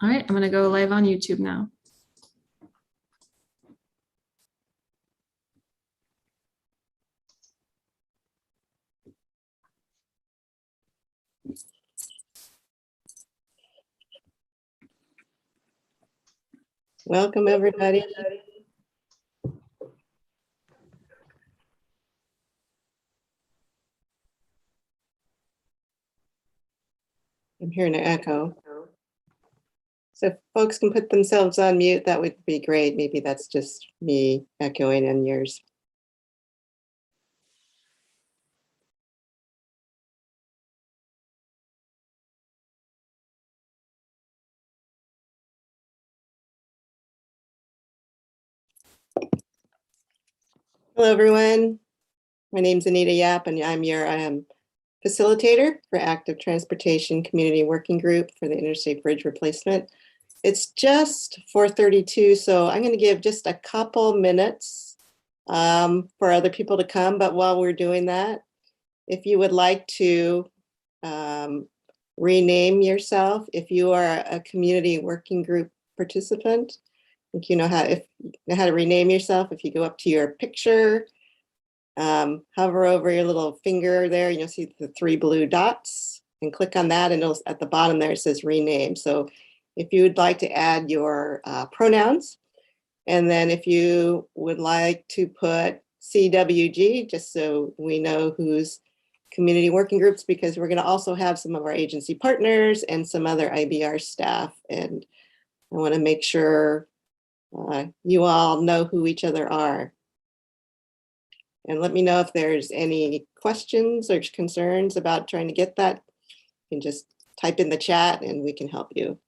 All right, I'm going to go live on YouTube now. Welcome, everybody. I'm hearing an echo. So if folks can put themselves on mute, that would be great. Maybe that's just me echoing in yours. Hello, everyone. My name's Anita Yap, and I'm your facilitator for Active Transportation Community Working Group for the Interstate Bridge Replacement. It's just 4:32, so I'm going to give just a couple minutes for other people to come. But while we're doing that, if you would like to rename yourself, if you are a community working group participant, I think you know how to rename yourself. If you go up to your picture, hover over your little finger there, you'll see the 3 blue dots and click on that, and it'll, at the bottom there it says rename. So if you would like to add your pronouns, and then if you would like to put CWG, just so we know who's community working groups, because we're going to also have some of our agency partners and some other IBR staff, and I want to make sure you all know who each other are. And let me know if there's any questions or concerns about trying to get that. You can just type in the chat and we can help you.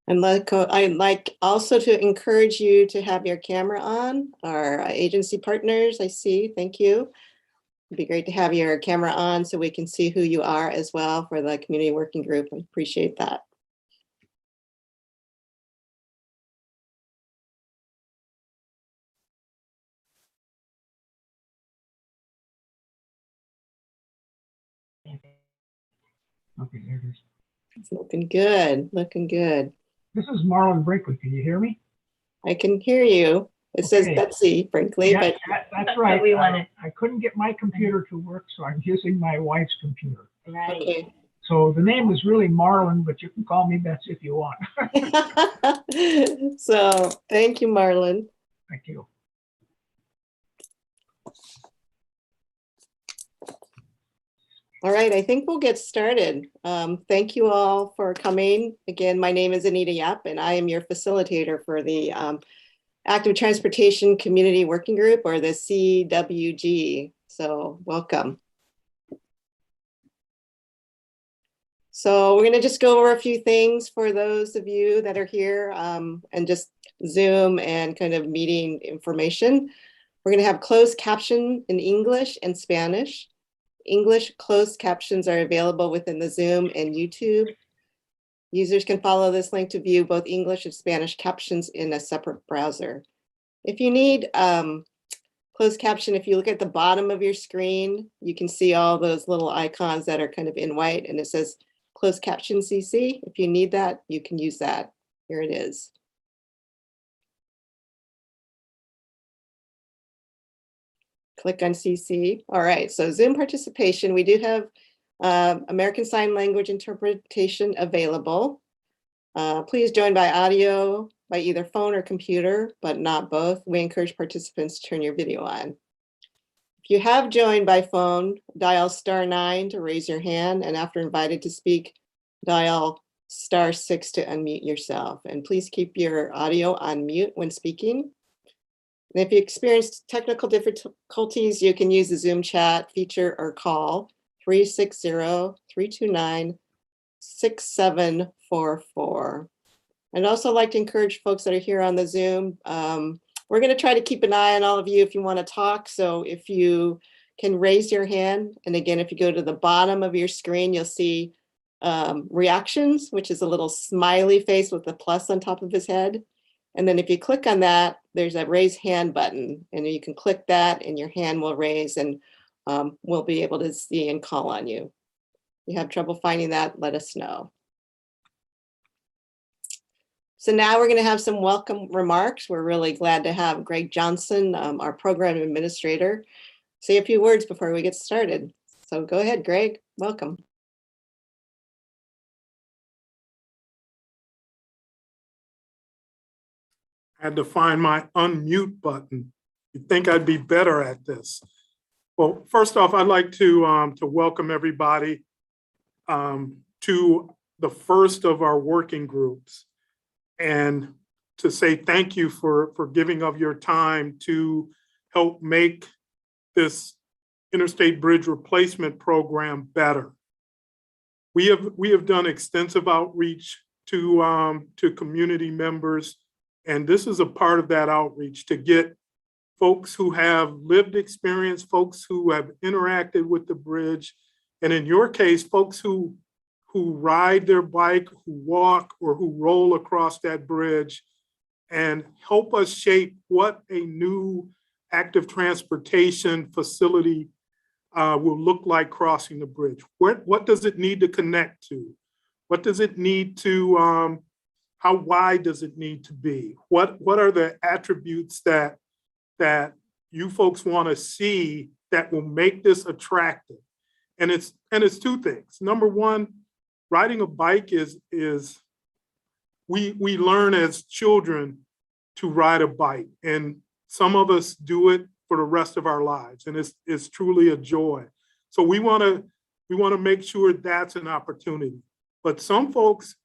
And I'd like also to encourage you to have your camera on. Our agency partners, I see, thank you. It'd be great to have your camera on so we can see who you are as well for the community working group. I appreciate that. Okay, there it is. It's looking good, looking good. This is Marlon Brinkley. Can you hear me? I can hear you. It says Betsy Brinkley, yeah, but that's right. We wanted. I couldn't get my computer to work, so I'm using my wife's computer. Right. Okay. So the name is really Marlon, but you can call me Betsy if you want. So thank you, Marlon. Thank you. All right, I think we'll get started. Thank you all for coming. Again, my name is Anita Yap, and I am your facilitator for the Active Transportation Community Working Group, or the CWG. So welcome. So we're going to just go over a few things for those of you that are here, and just Zoom and kind of meeting information. We're going to have closed caption in English and Spanish. English closed captions are available within the Zoom and YouTube. Users can follow this link to view both English and Spanish captions in a separate browser. If you need closed caption, if you look at the bottom of your screen, you can see all those little icons that are kind of in white, and it says closed caption CC. If you need that, you can use that. Here it is. Click on CC. All right, so Zoom participation, we do have American Sign Language interpretation available. Please join by audio, by either phone or computer, but not both. We encourage participants to turn your video on. If you have joined by phone, dial *9 to raise your hand, and after invited to speak, dial *6 to unmute yourself. And please keep your audio on mute when speaking. And if you experience technical difficulties, you can use the Zoom chat feature or call 360-329-6744. I'd also like to encourage folks that are here on the Zoom. We're going to try to keep an eye on all of you if you want to talk. So if you can raise your hand, and again, if you go to the bottom of your screen, you'll see reactions, which is a little smiley face with a plus on top of his head. And then if you click on that, there's a raise hand button, and you can click that and your hand will raise, and we'll be able to see and call on you. If you have trouble finding that, let us know. So now we're going to have some welcome remarks. We're really glad to have Greg Johnson, our program administrator, say a few words before we get started. So go ahead, Greg. Welcome. I had to find my unmute button. You'd think I'd be better at this. Well, first off, I'd like to welcome everybody to the first of our working groups, and to say thank you for giving of your time to help make this Interstate Bridge Replacement Program better. We have done extensive outreach to community members, and this is a part of that outreach, to get folks who have lived experience, folks who have interacted with the bridge, and in your case, folks who ride their bike, who walk, or who roll across that bridge, and help us shape what a new active transportation facility will look like crossing the bridge. What does it need to connect to? What does it need to, how wide does it need to be? What are the attributes that you folks want to see that will make this attractive? And it's two things. Number one, riding a bike is we learn as children to ride a bike, and some of us do it for the rest of our lives, and it's truly a joy. So we want to make sure that's an opportunity. But some folks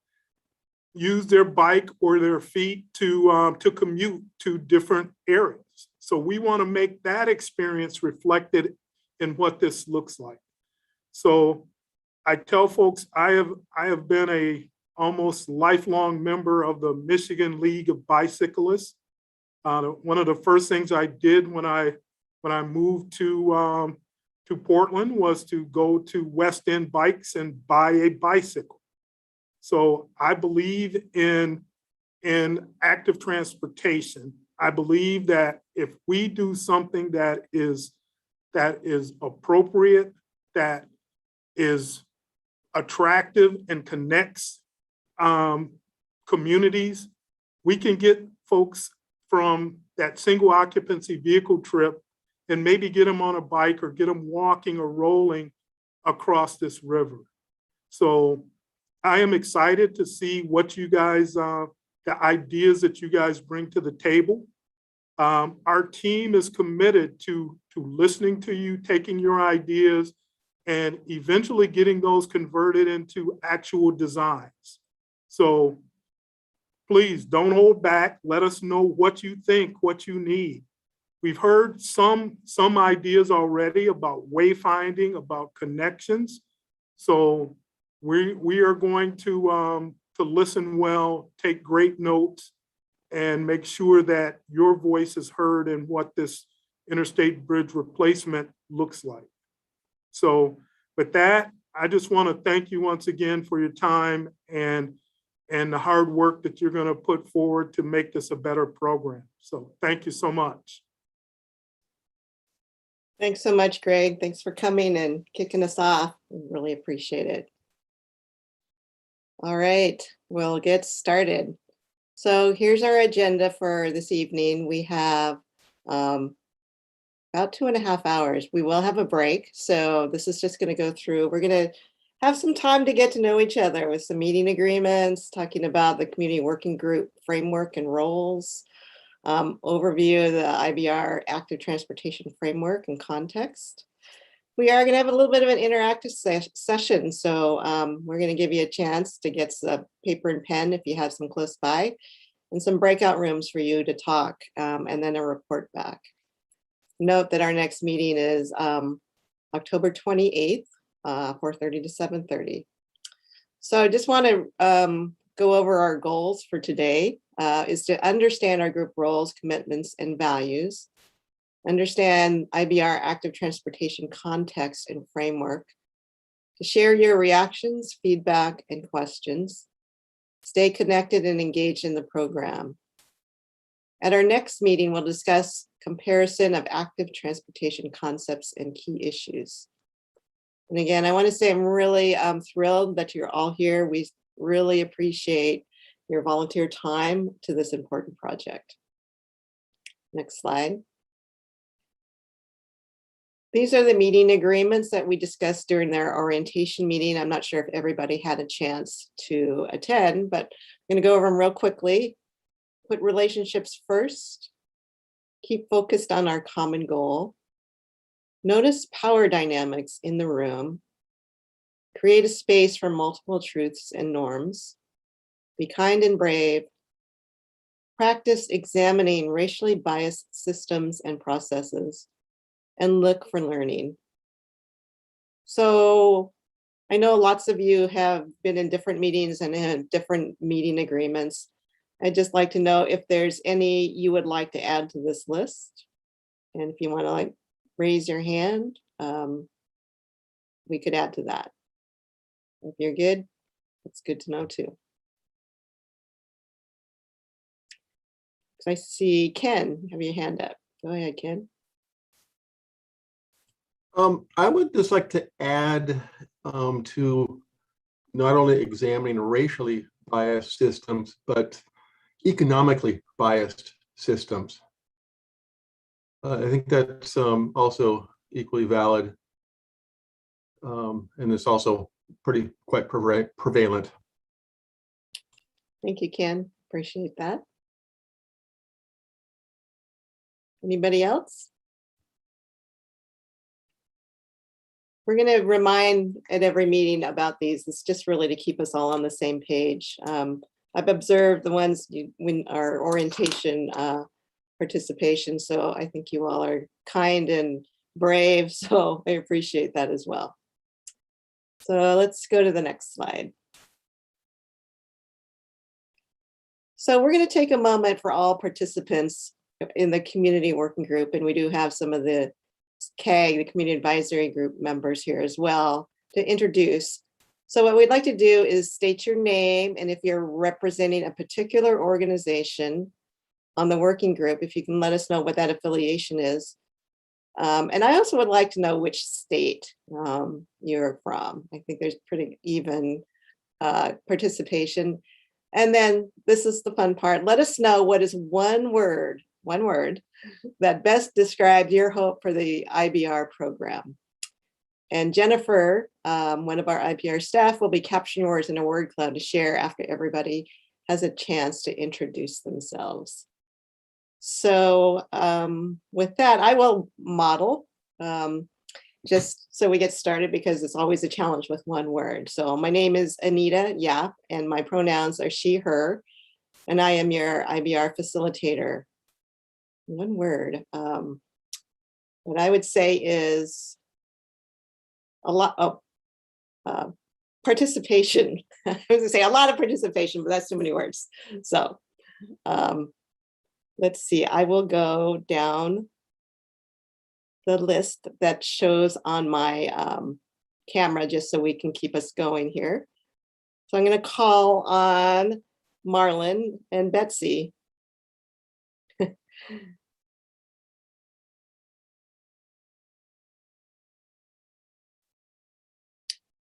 use their bike or their feet to commute to different areas. So we want to make that experience reflected in what this looks like. So I tell folks I have been a almost lifelong member of the Michigan League of Bicyclists. One of the first things I did when I moved to Portland was to go to West End Bikes and buy a bicycle. So I believe in active transportation. I believe that if we do something that is appropriate, that is attractive and connects communities, we can get folks from that single occupancy vehicle trip and maybe get them on a bike or get them walking or rolling across this river. So I am excited to see what you guys, the ideas that you guys bring to the table. Our team is committed to listening to you, taking your ideas, and eventually getting those converted into actual designs. So please don't hold back. Let us know what you think, what you need. We've heard some ideas already about wayfinding, about connections. So we are going to listen well, take great notes, and make sure that your voice is heard in what this interstate bridge replacement looks like. So with that, I just want to thank you once again for your time and the hard work that you're going to put forward to make this a better program. So thank you so much. Thanks so much, Greg. Thanks for coming and kicking us off. We really appreciate it. All right, we'll get started. So here's our agenda for this evening. We have about 2.5 hours. We will have a break. So this is just going to go through. We're going to have some time to get to know each other with some meeting agreements, talking about the community working group framework and roles, overview of the IBR active transportation framework and context. We are going to have a little bit of an interactive session. So we're going to give you a chance to get some paper and pen if you have some close by, and some breakout rooms for you to talk, and then a report back. Note that our next meeting is October 28th, 4:30 to 7:30. So I just want to go over our goals for today, is to understand our group roles, commitments, and values, understand IBR active transportation context and framework, to share your reactions, feedback, and questions. Stay connected and engaged in the program. At our next meeting, we'll discuss comparison of active transportation concepts and key issues. And again, I want to say I'm really thrilled that you're all here. We really appreciate your volunteer time to this important project. Next slide. These are the meeting agreements that we discussed during their orientation meeting. I'm not sure if everybody had a chance to attend, but I'm going to go over them real quickly. Put relationships first. Keep focused on our common goal. Notice power dynamics in the room. Create a space for multiple truths and norms. Be kind and brave. Practice examining racially biased systems and processes, and look for learning. So I know lots of you have been in different meetings and have different meeting agreements. I'd just like to know if there's any you would like to add to this list. And if you want to raise your hand, we could add to that. If you're good, it's good to know too. I see Ken, have your hand up. Go ahead, Ken. I would just like to add to not only examining racially biased systems, but economically biased systems. I think that's also equally valid, and it's also quite prevalent. Thank you, Ken. Appreciate that. Anybody else? We're going to remind at every meeting about these. It's just really to keep us all on the same page. I've observed the ones when our orientation participation, so I think you all are kind and brave, so I appreciate that as well. So let's go to the next slide. So we're going to take a moment for all participants in the community working group, and we do have some of the CAG, the Community Advisory Group members here as well, to introduce. So what we'd like to do is state your name, and if you're representing a particular organization on the working group, if you can let us know what that affiliation is. And I also would like to know which state you're from. I think there's pretty even participation. And then this is the fun part. Let us know what is one word that best describes your hope for the IBR program. And Jennifer, one of our IBR staff, will be capturing words in a word cloud to share after everybody has a chance to introduce themselves. So with that, I will model just so we get started, because it's always a challenge with one word. So my name is Anita Yap, and my pronouns are she, her, and I am your IBR facilitator. One word. What I would say is a lot of participation. I was going to say a lot of participation, but that's too many words. So let's see. I will go down the list that shows on my camera, just so we can keep us going here. So I'm going to call on Marlon and Betsy.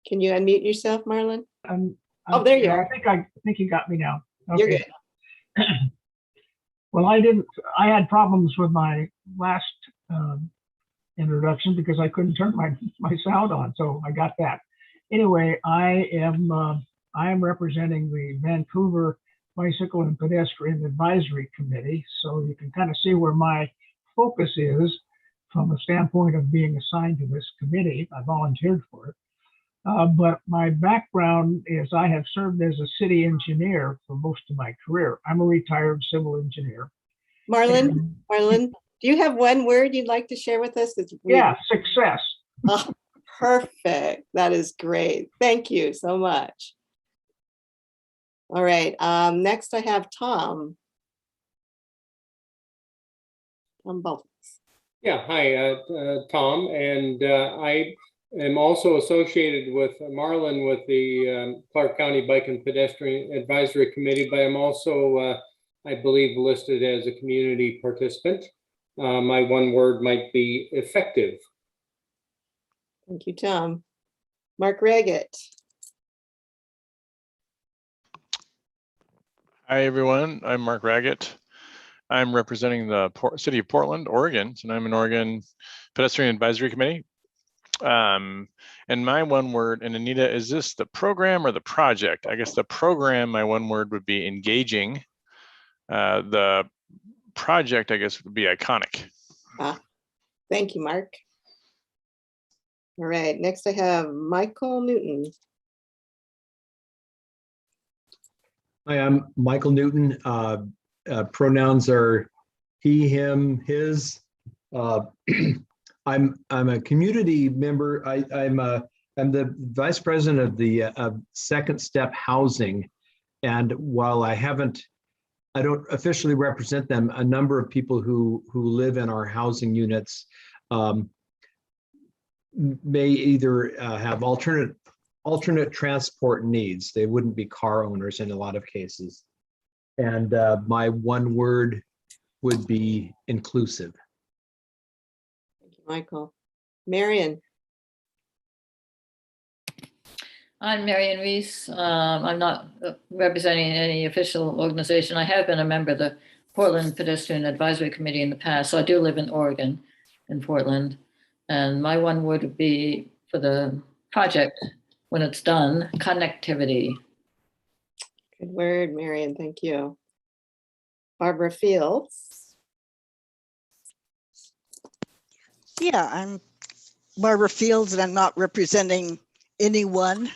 Can you unmute yourself, Marlon? Oh, there you are. I think you got me now. Okay. You're good. Well, I had problems with my last introduction because I couldn't turn my sound on, so I got that. Anyway, I am representing the Vancouver Bicycle and Pedestrian Advisory Committee, so you can kind of see where my focus is from a standpoint of being assigned to this committee. I volunteered for it. But my background is I have served as a city engineer for most of my career. I'm a retired civil engineer. Marlon, do you have one word you'd like to share with us? Yeah, success. Oh, perfect. That is great. Thank you so much. All right. Next, I have Tom. Tom Bolton. Yeah, hi, Tom, and I am also associated with Marlon with the Clark County Bike and Pedestrian Advisory Committee, but I'm also, I believe, listed as a community participant. My one word might be effective. Thank you, Tom. Mark Raggett. Hi, everyone. I'm Mark Raggett. I'm representing the city of Portland, Oregon, and I'm an Oregon Pedestrian Advisory Committee. And my one word, and Anita, is this the program or the project? I guess the program, my one word would be engaging. The project, I guess, would be iconic. Thank you, Mark. All right, next I have Michael Newton. Hi, I'm Michael Newton. Pronouns are he, him, his. I'm a community member. I'm the vice president of the Second Step Housing, and while I don't officially represent them, a number of people who live in our housing units may either have alternate transport needs. They wouldn't be car owners in a lot of cases. And my one word would be inclusive. Thank you, Michael. Marianne. I'm Marianne Reese. I'm not representing any official organization. I have been a member of the Portland Pedestrian Advisory Committee in the past, so I do live in Oregon, in Portland. And my one word would be for the project, when it's done, connectivity. Good word, Marianne. Thank you. Barbara Fields. Yeah, I'm Barbara Fields, and I'm not representing anyone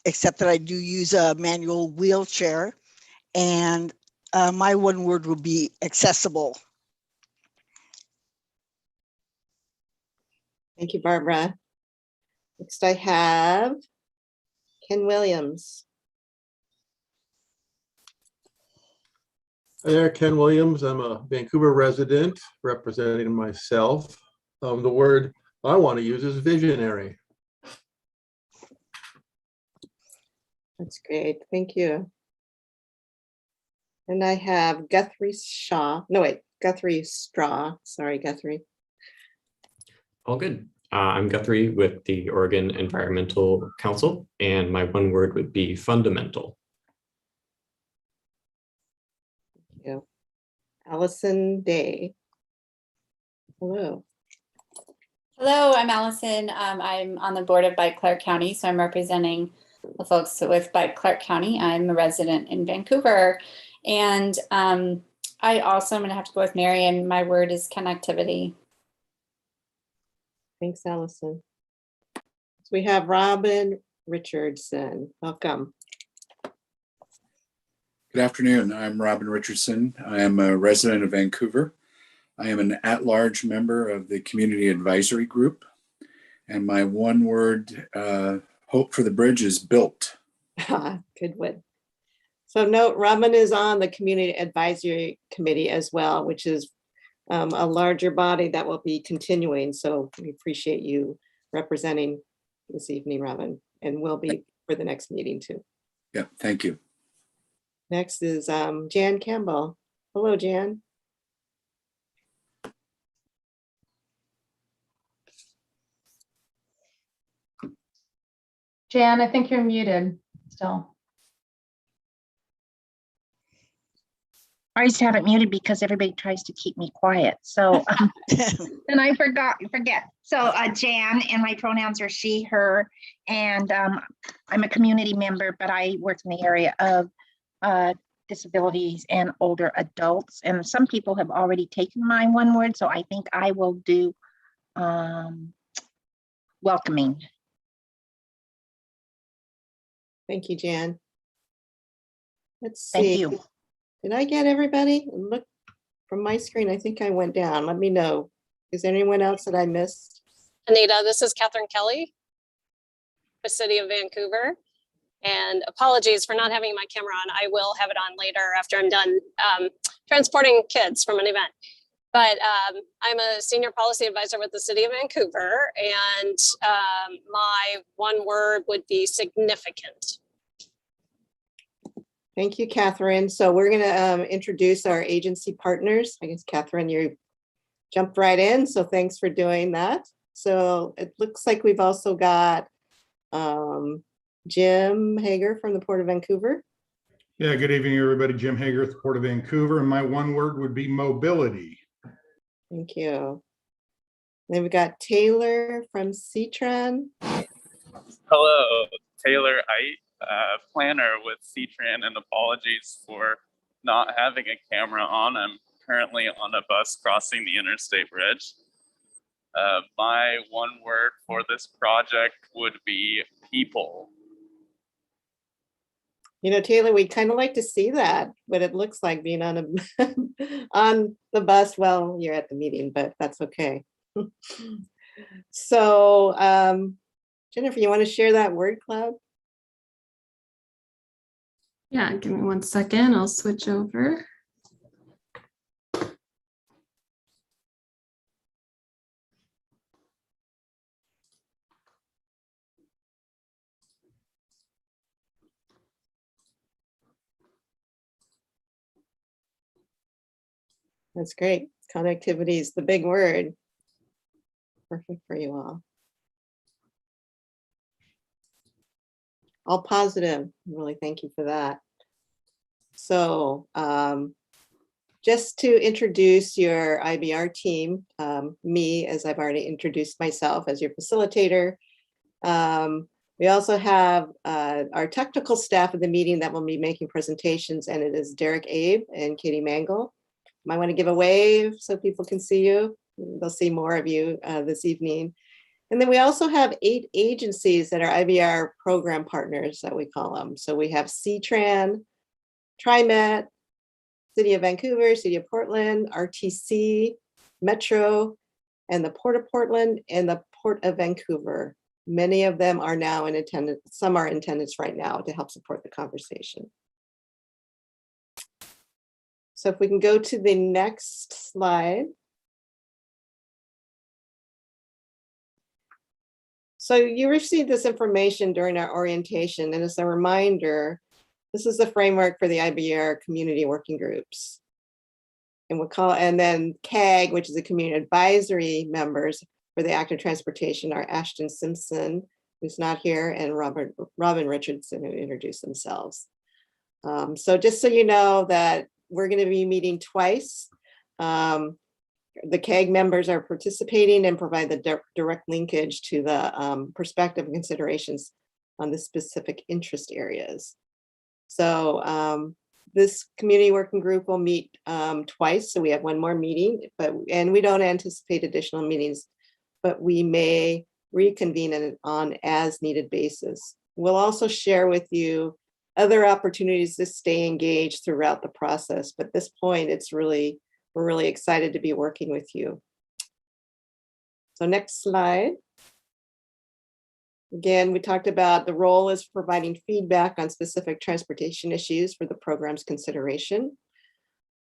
except that I do use a manual wheelchair. And my one word would be accessible. Thank you, Barbara. Next I have Ken Williams. Hi there, Ken Williams. I'm a Vancouver resident representing myself. The word I want to use is visionary. That's great. Thank you. And I have Guthrie Straw. Sorry, Guthrie. All good. I'm Guthrie with the Oregon Environmental Council, and my one word would be fundamental. Thank you. Allison Day. Hello. Hello, I'm Allison. I'm on the board of Bike Clark County, so I'm representing the folks with Bike Clark County. I'm a resident in Vancouver, and I also am going to have to go with Marianne. My word is connectivity. Thanks, Allison. So we have Robin Richardson. Welcome. Good afternoon. I'm Robin Richardson. I am a resident of Vancouver. I am an at-large member of the Community Advisory Group. And my one word, hope for the bridge is built. Good one. So note, Robin is on the Community Advisory Committee as well, which is a larger body that will be continuing. So we appreciate you representing this evening, Robin, and will be for the next meeting too. Yeah, thank you. Next is Jan Campbell. Hello, Jan. Jan, I think you're muted still. I always have it muted because everybody tries to keep me quiet. So and I forget. So Jan, and my pronouns are she, her, and I'm a community member, but I work in the area of disabilities and older adults. And some people have already taken my one word, so I think I will do welcoming. Thank you, Jan. Let's see. Thank you. Did I get everybody? Look from my screen, I think I went down. Let me know. Is there anyone else that I missed? Anita, this is Catherine Kelly, the City of Vancouver. And apologies for not having my camera on. I will have it on later after I'm done transporting kids from an event. But I'm a senior policy advisor with the city of Vancouver, and my one word would be significant. Thank you, Catherine. So we're going to introduce our agency partners. I guess, Catherine, you jumped right in, so thanks for doing that. So it looks like we've also got Jim Hager from the Port of Vancouver. Yeah, good evening, everybody. Jim Hager at the Port of Vancouver, and my one word would be mobility. Thank you. Then we've got Taylor from CTRAN. Hello, Taylor Ite, planner with CTRAN, and apologies for not having a camera on. I'm currently on a bus crossing the interstate bridge. My one word for this project would be people. You know, Taylor, we'd kind of like to see that, what it looks like being on a on the bus. Well, you're at the meeting, but that's okay. So, Jennifer, you want to share that word cloud? Yeah, give me 1 second. I'll switch over. That's great. Connectivity is the big word. Perfect for you all. All positive. Really, thank you for that. So just to introduce your IBR team, me, as I've already introduced myself as your facilitator. We also have our technical staff of the meeting that will be making presentations, and it is Derek Abe and Katie Mangle. Might want to give a wave so people can see you. They'll see more of you this evening. And then we also have 8 agencies that are IBR program partners, that we call them. So we have CTRAN, TriMet, City of Vancouver, City of Portland, RTC, Metro, and the Port of Portland and the Port of Vancouver. Many of them are now in attendance. Some are in attendance right now to help support the conversation. So if we can go to the next slide. So you received this information during our orientation, and as a reminder, this is the framework for the IBR community working groups. And then CAG, which is the community advisory members for the active transportation, are Ashton Simpson, who's not here, and Robin Richardson, who introduced themselves. So just so you know that we're going to be meeting twice. The CAG members are participating and provide the direct linkage to the perspective and considerations on the specific interest areas. So this community working group will meet twice. So we have one more meeting, and we don't anticipate additional meetings, but we may reconvene on as needed basis. We'll also share with you other opportunities to stay engaged throughout the process. But at this point, we're really excited to be working with you. So next slide. Again, we talked about the role is providing feedback on specific transportation issues for the program's consideration.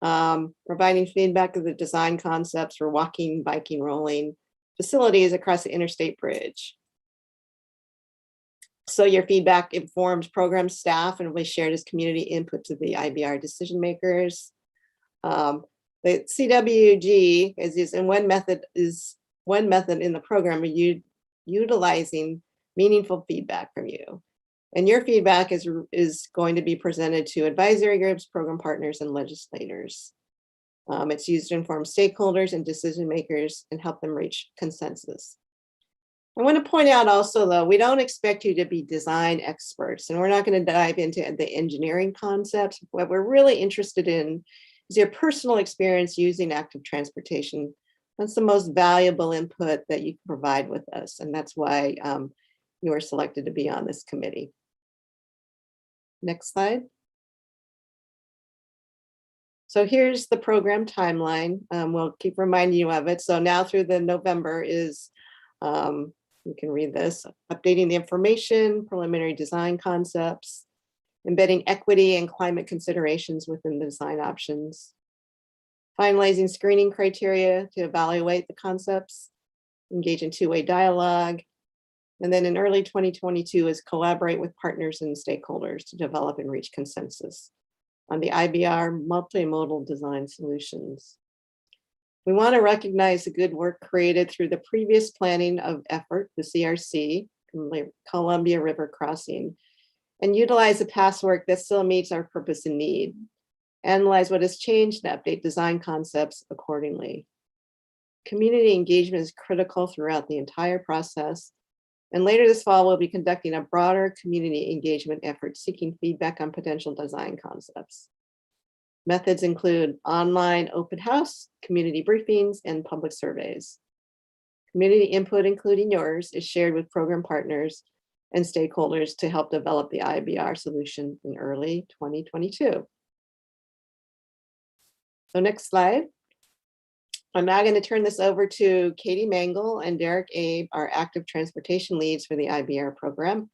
Providing feedback of the design concepts for walking, biking, rolling facilities across the interstate bridge. So your feedback informs program staff and will be shared as community input to the IBR decision makers. The CWG is one method in the program of utilizing meaningful feedback from you. And your feedback is going to be presented to advisory groups, program partners, and legislators. It's used to inform stakeholders and decision makers and help them reach consensus. I want to point out also, though, we don't expect you to be design experts, and we're not going to dive into the engineering concepts. What we're really interested in is your personal experience using active transportation. That's the most valuable input that you can provide with us, and that's why you were selected to be on this committee. Next slide. So here's the program timeline. We'll keep reminding you of it. So now through the November is, you can read this, updating the information, preliminary design concepts, embedding equity and climate considerations within the design options, finalizing screening criteria to evaluate the concepts, engage in two-way dialogue. And then in early 2022 is collaborate with partners and stakeholders to develop and reach consensus on the IBR multimodal design solutions. We want to recognize the good work created through the previous planning of effort, the CRC, Columbia River Crossing, and utilize the past work that still meets our purpose and need. Analyze what has changed and update design concepts accordingly. Community engagement is critical throughout the entire process. And later this fall, we'll be conducting a broader community engagement effort seeking feedback on potential design concepts. Methods include online open house, community briefings, and public surveys. Community input, including yours, is shared with program partners and stakeholders to help develop the IBR solution in early 2022. So next slide. I'm now going to turn this over to Katie Mangle and Derek Abe, our active transportation leads for the IBR program.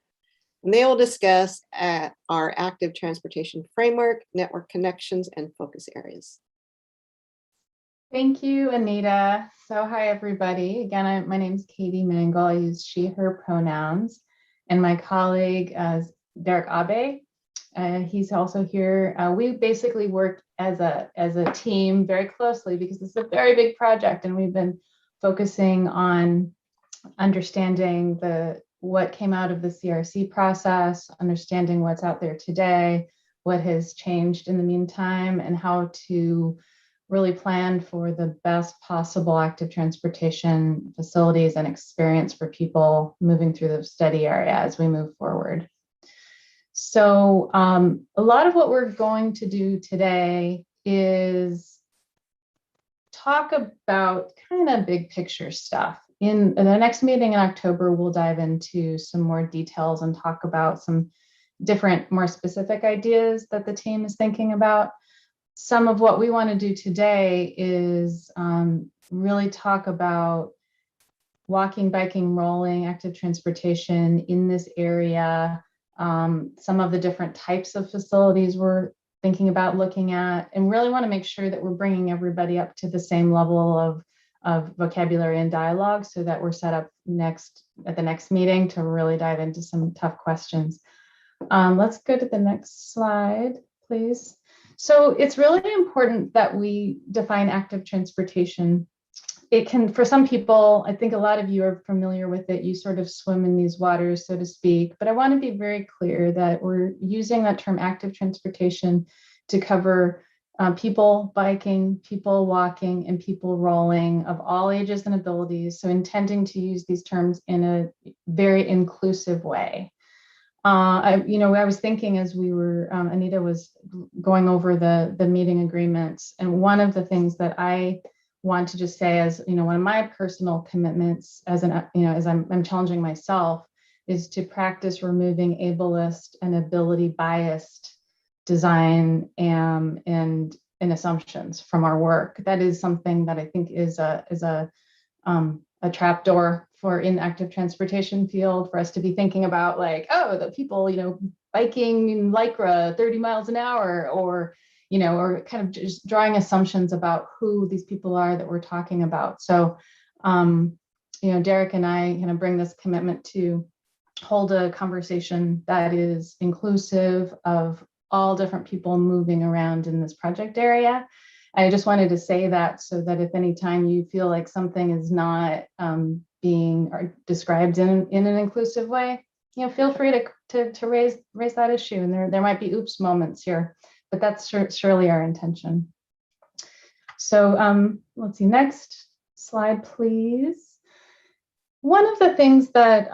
And they will discuss our active transportation framework, network connections, and focus areas. Thank you, Anita. So hi, everybody. Again, my name is Katie Mangle. I use she, her pronouns. And my colleague is Derek Abe. He's also here. We basically work as a team very closely because this is a very big project, and we've been focusing on understanding what came out of the CRC process, understanding what's out there today, what has changed in the meantime, and how to really plan for the best possible active transportation facilities and experience for people moving through the study area as we move forward. So a lot of what we're going to do today is talk about kind of big picture stuff. In the next meeting in October, we'll dive into some more details and talk about some different, more specific ideas that the team is thinking about. Some of what we want to do today is really talk about walking, biking, rolling, active transportation in this area, some of the different types of facilities we're thinking about looking at, and really want to make sure that we're bringing everybody up to the same level of vocabulary and dialogue so that we're set up at the next meeting to really dive into some tough questions. Let's go to the next slide, please. So it's really important that we define active transportation. It can, for some people, I think a lot of you are familiar with it, you sort of swim in these waters, so to speak, but I want to be very clear that we're using that term active transportation to cover people biking, people walking, and people rolling of all ages and abilities. So intending to use these terms in a very inclusive way. I was thinking as we were, Anita was going over the meeting agreements, and one of the things that I want to just say as, one of my personal commitments as I'm challenging myself is to practice removing ableist and ability biased design and assumptions from our work. That is something that I think is a trapdoor for inactive transportation field for us to be thinking about, like, oh, the people, biking in Lycra 30 miles an hour, or kind of just drawing assumptions about who these people are that we're talking about. So, Derek and I kind of bring this commitment to hold a conversation that is inclusive of all different people moving around in this project area. I just wanted to say that so that if any time you feel like something is not being described in an inclusive way, feel free to raise that issue. And there might be oops moments here, but that's surely our intention. So let's see, next slide, please. One of the things that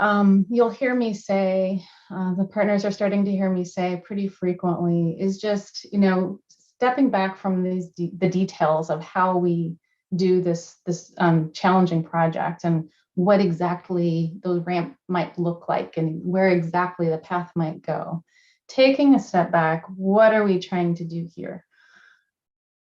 you'll hear me say, the partners are starting to hear me say pretty frequently, is just, stepping back from the details of how we do this challenging project and what exactly the ramp might look like and where exactly the path might go. Taking a step back, what are we trying to do here?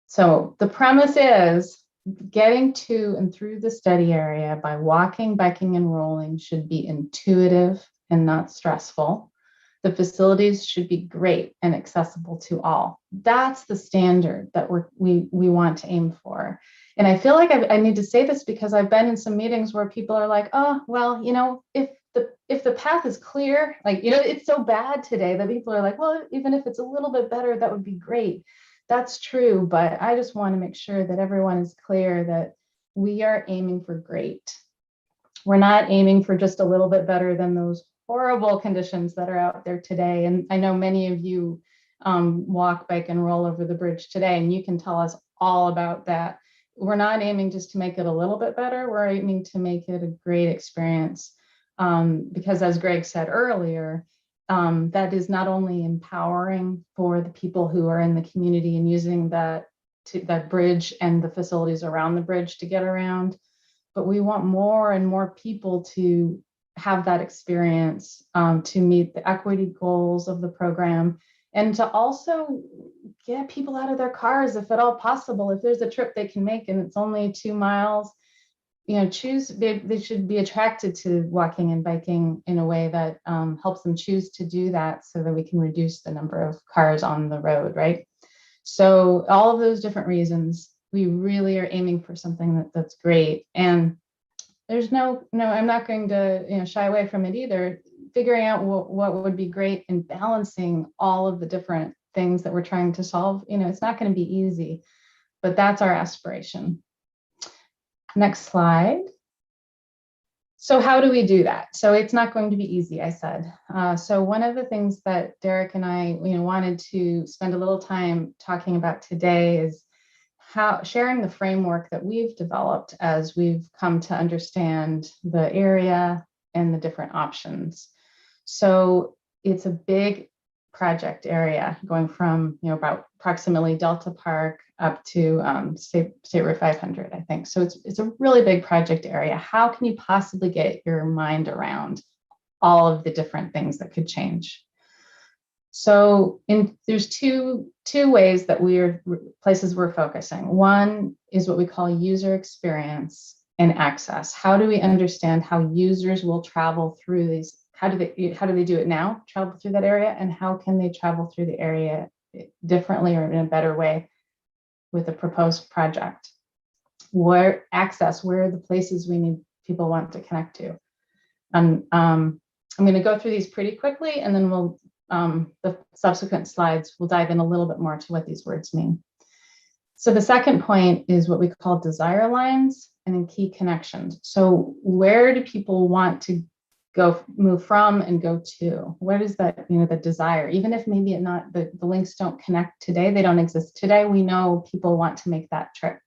So the premise is getting to and through the study area by walking, biking, and rolling should be intuitive and not stressful. The facilities should be great and accessible to all. That's the standard that we want to aim for. And I feel like I need to say this because I've been in some meetings where people are like, oh, well, if the path is clear, like, it's so bad today that people are like, well, even if it's a little bit better, that would be great. That's true. But I just want to make sure that everyone is clear that we are aiming for great. We're not aiming for just a little bit better than those horrible conditions that are out there today. And I know many of you walk, bike, and roll over the bridge today, and you can tell us all about that. We're not aiming just to make it a little bit better. We're aiming to make it a great experience. Because as Greg said earlier, that is not only empowering for the people who are in the community and using that bridge and the facilities around the bridge to get around, but we want more and more people to have that experience, to meet the equity goals of the program, and to also get people out of their cars if at all possible. If there's a trip they can make and it's only 2 miles, they should be attracted to walking and biking in a way that helps them choose to do that, so that we can reduce the number of cars on the road, right? So all of those different reasons, we really are aiming for something that's great. And there's no, I'm not going to shy away from it either. Figuring out what would be great and balancing all of the different things that we're trying to solve, it's not going to be easy, but that's our aspiration. Next slide. So how do we do that? So it's not going to be easy, I said. So one of the things that Derek and I wanted to spend a little time talking about today is how sharing the framework that we've developed as we've come to understand the area and the different options. So it's a big project area going from about approximately Delta Park up to State Route 500, I think. So it's a really big project area. How can you possibly get your mind around all of the different things that could change? So there's two ways that places we're focusing. One is what we call user experience and access. How do we understand how users will travel through these? How do they do it now, travel through that area? And how can they travel through the area differently or in a better way with a proposed project? Where are the places people want to connect to? I'm going to go through these pretty quickly, and then the subsequent slides will dive in a little bit more to what these words mean. So the second point is what we call desire lines and then key connections. So where do people want to move from and go to? What is that, the desire? Even if maybe the links don't connect today, they don't exist today, we know people want to make that trip.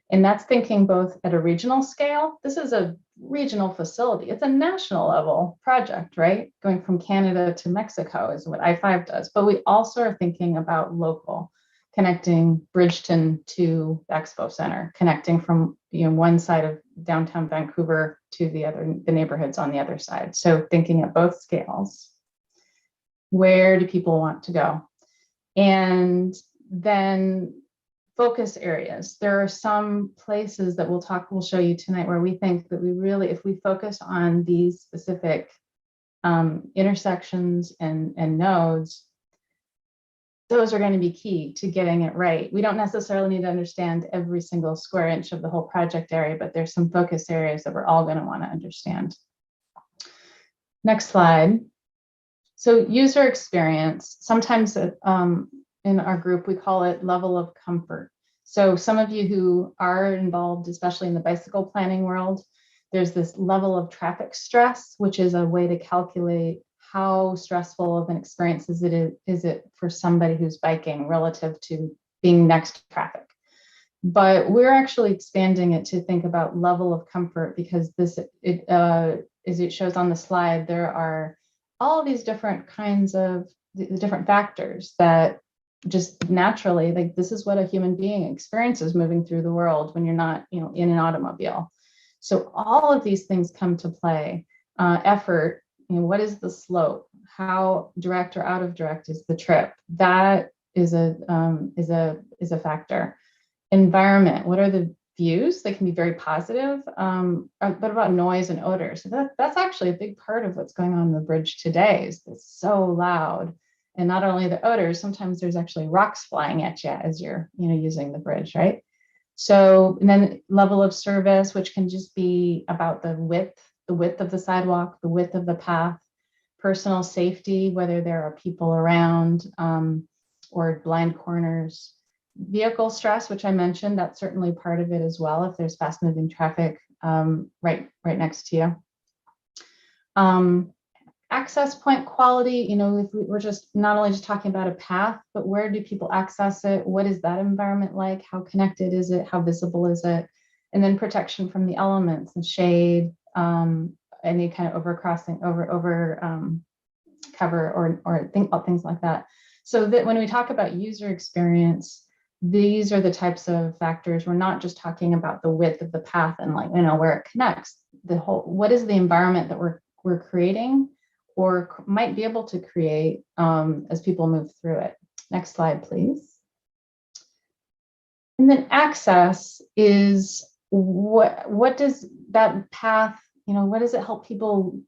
And that's thinking both at a regional scale. This is a regional facility. It's a national level project, right? Going from Canada to Mexico is what I-5 does. But we also are thinking about local, connecting Bridgeton to the Expo Center, connecting from one side of downtown Vancouver to the neighborhoods on the other side. So thinking at both scales. Where do people want to go? And then focus areas. There are some places that we'll show you tonight where we think that if we focus on these specific intersections and nodes, those are going to be key to getting it right. We don't necessarily need to understand every single square inch of the whole project area, but there's some focus areas that we're all going to want to understand. Next slide. So user experience, sometimes in our group, we call it level of comfort. So some of you who are involved, especially in the bicycle planning world, there's this level of traffic stress, which is a way to calculate how stressful of an experience is it for somebody who's biking relative to being next to traffic. But we're actually expanding it to think about level of comfort, because as it shows on the slide, there are all these different kinds of different factors that just naturally, like, this is what a human being experiences moving through the world when you're not, in an automobile. So all of these things come to play. Effort, what is the slope? How direct or out of direct is the trip? That is a factor. Environment, what are the views. They can be very positive, but about noise and odors. So that's actually a big part of what's going on the bridge today. Is it's so loud, and not only the odors. Sometimes there's actually rocks flying at you as you're using the bridge, right? So, and then level of service, which can just be about the width of the sidewalk, the width of the path, personal safety, whether there are people around or blind corners. Vehicle stress, which I mentioned, that's certainly part of it as well, if there's fast moving traffic right next to you. Access point quality, if we're just not only just talking about a path, but where do people access it? What is that environment like? How connected is it? How visible is it? And then protection from the elements and shade, any kind of overcrossing, cover or things like that. So that when we talk about user experience, these are the types of factors. We're not just talking about the width of the path and where it connects. What is the environment that we're creating or might be able to create as people move through it. Next slide, please. And then access is what does that path, what does it help people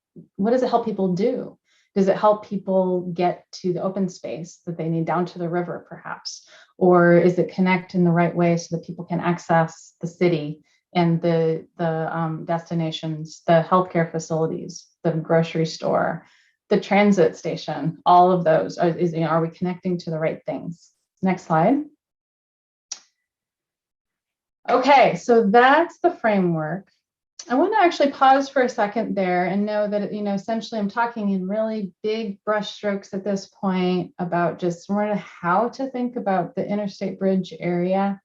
do? Does it help people get to the open space that they need, down to the river perhaps? Or is it connect in the right way so that people can access the city and the destinations, the healthcare facilities, the grocery store, the transit station, all of those? Are we connecting to the right things? Next slide. Okay, so that's the framework. I want to actually pause for a second there and know that, essentially I'm talking in really big brush strokes at this point about just sort of how to think about the interstate bridge area.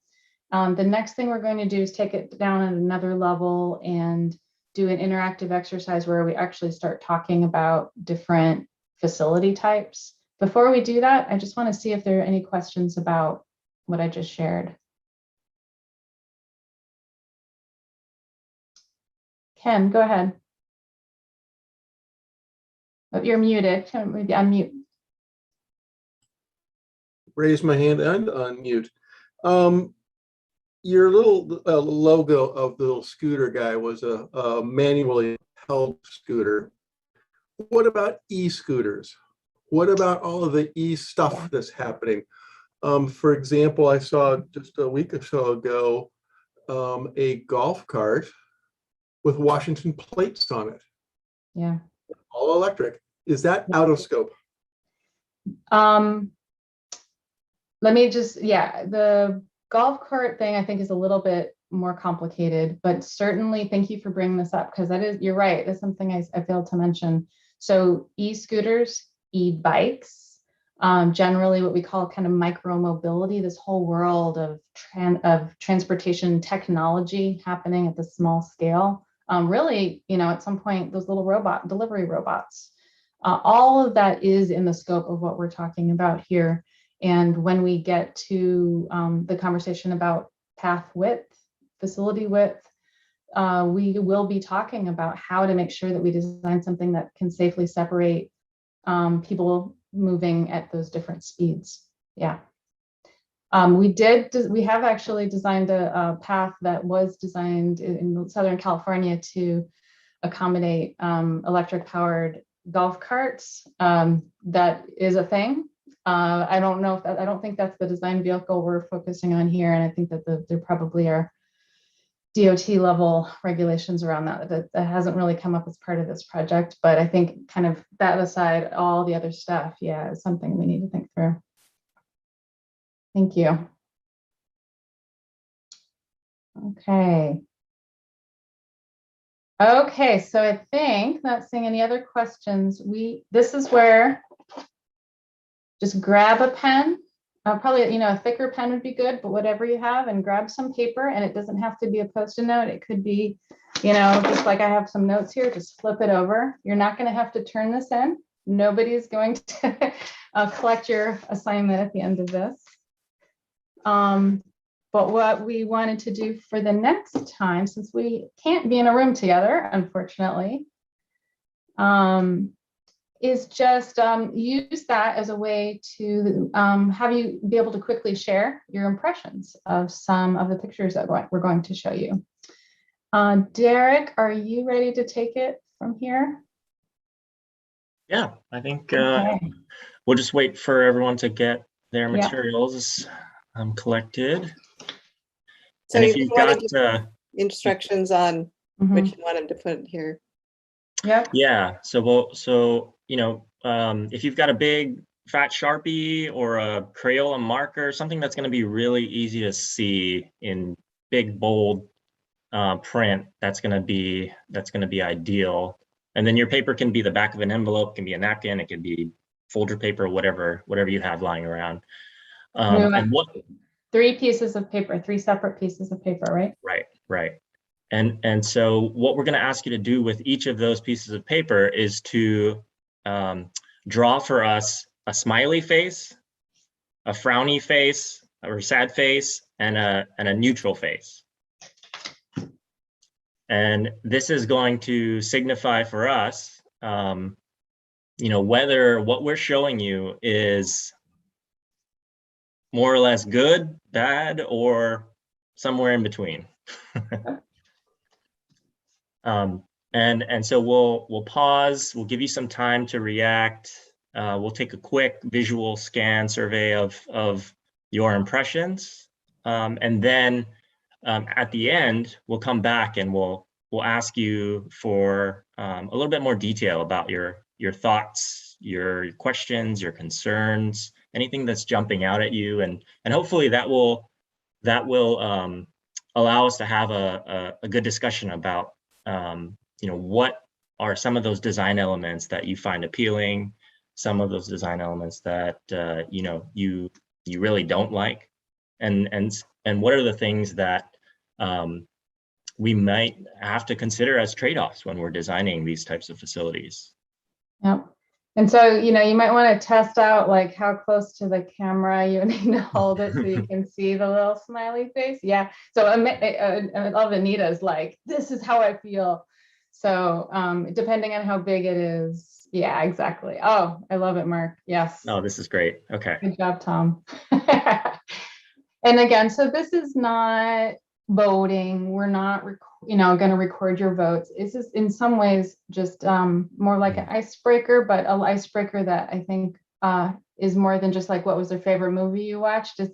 The next thing we're going to do is take it down at another level and do an interactive exercise where we actually start talking about different facility types. Before we do that, I just want to see if there are any questions about what I just shared. Ken, go ahead. Oh, you're muted. Can we unmute? Raise my hand and unmute. Your little logo of the little scooter guy was a manually held scooter. What about e-scooters? What about all of the e-stuff that's happening? For example, I saw just a week or so ago a golf cart with Washington plates on it. Yeah. All electric. Is that out of scope? Let me just, the golf cart thing I think is a little bit more complicated, but certainly thank you for bringing this up because you're right. That's something I failed to mention. So e-scooters, e-bikes, generally what we call kind of micro mobility, this whole world of transportation technology happening at the small scale. Really, at some point, those little delivery robots, all of that is in the scope of what we're talking about here. And when we get to the conversation about path width, facility width, we will be talking about how to make sure that we design something that can safely separate people moving at those different speeds. Yeah. We have actually designed a path that was designed in Southern California to accommodate electric powered golf carts. That is a thing. I don't know if I don't think that's the design vehicle we're focusing on here. And I think that there probably are DOT level regulations around that hasn't really come up as part of this project. But I think kind of that aside, all the other stuff, is something we need to think through. Thank you. Okay. Okay, so I think not seeing any other questions. This is where just grab a pen. Probably, a thicker pen would be good, but whatever you have, and grab some paper. And it doesn't have to be a Post-it note. It could be, just like I have some notes here, just flip it over. You're not going to have to turn this in. Nobody's going to collect your assignment at the end of this. But what we wanted to do for the next time, since we can't be in a room together, unfortunately, is just use that as a way to have you be able to quickly share your impressions of some of the pictures that we're going to show you. Derek, are you ready to take it from here? Yeah, I think Okay. we'll just wait for everyone to get their Yeah. materials collected. So And you if you've wanted got instructions on which you want him to put here. Yep. yeah, so you know, if you've got a big fat Sharpie or a Crayola marker, something that's going to be really easy to see in big bold print, that's going to be ideal. And then your paper can be the back of an envelope, can be a napkin, it could be folder paper, whatever you have lying around. And what 3 pieces of paper, 3 separate pieces of paper, right? Right. And so what we're going to ask you to do with each of those pieces of paper is to draw for us a smiley face, a frowny face, or a sad face, and a neutral face. And this is going to signify for us, you know, whether what we're showing you is more or less good, bad, or somewhere in between. And so we'll pause, we'll give you some time to react. We'll take a quick visual scan survey of your impressions. And then at the end, we'll come back and we'll ask you for a little bit more detail about your thoughts, your questions, your concerns, anything that's jumping out at you. And hopefully that will allow us to have a good discussion about you know, what are some of those design elements that you find appealing, some of those design elements that you know, you really don't like, and what are the things that we might have to consider as trade-offs when we're designing these types of facilities. Yep. And so, you know, you might want to test out like how close to the camera you need to hold it so you can see the little smiley face. Yeah. So I love Anita's like, this is how I feel. So depending on how big it is. Yeah, exactly. Oh, I love it, Mark. Yes. Oh, this is great. Okay. Good job, Tom. And again, so this is not voting. We're not, you know, going to record your votes. This is in some ways just more like an icebreaker, but an icebreaker that I think is more than just like what was their favorite movie you watched. It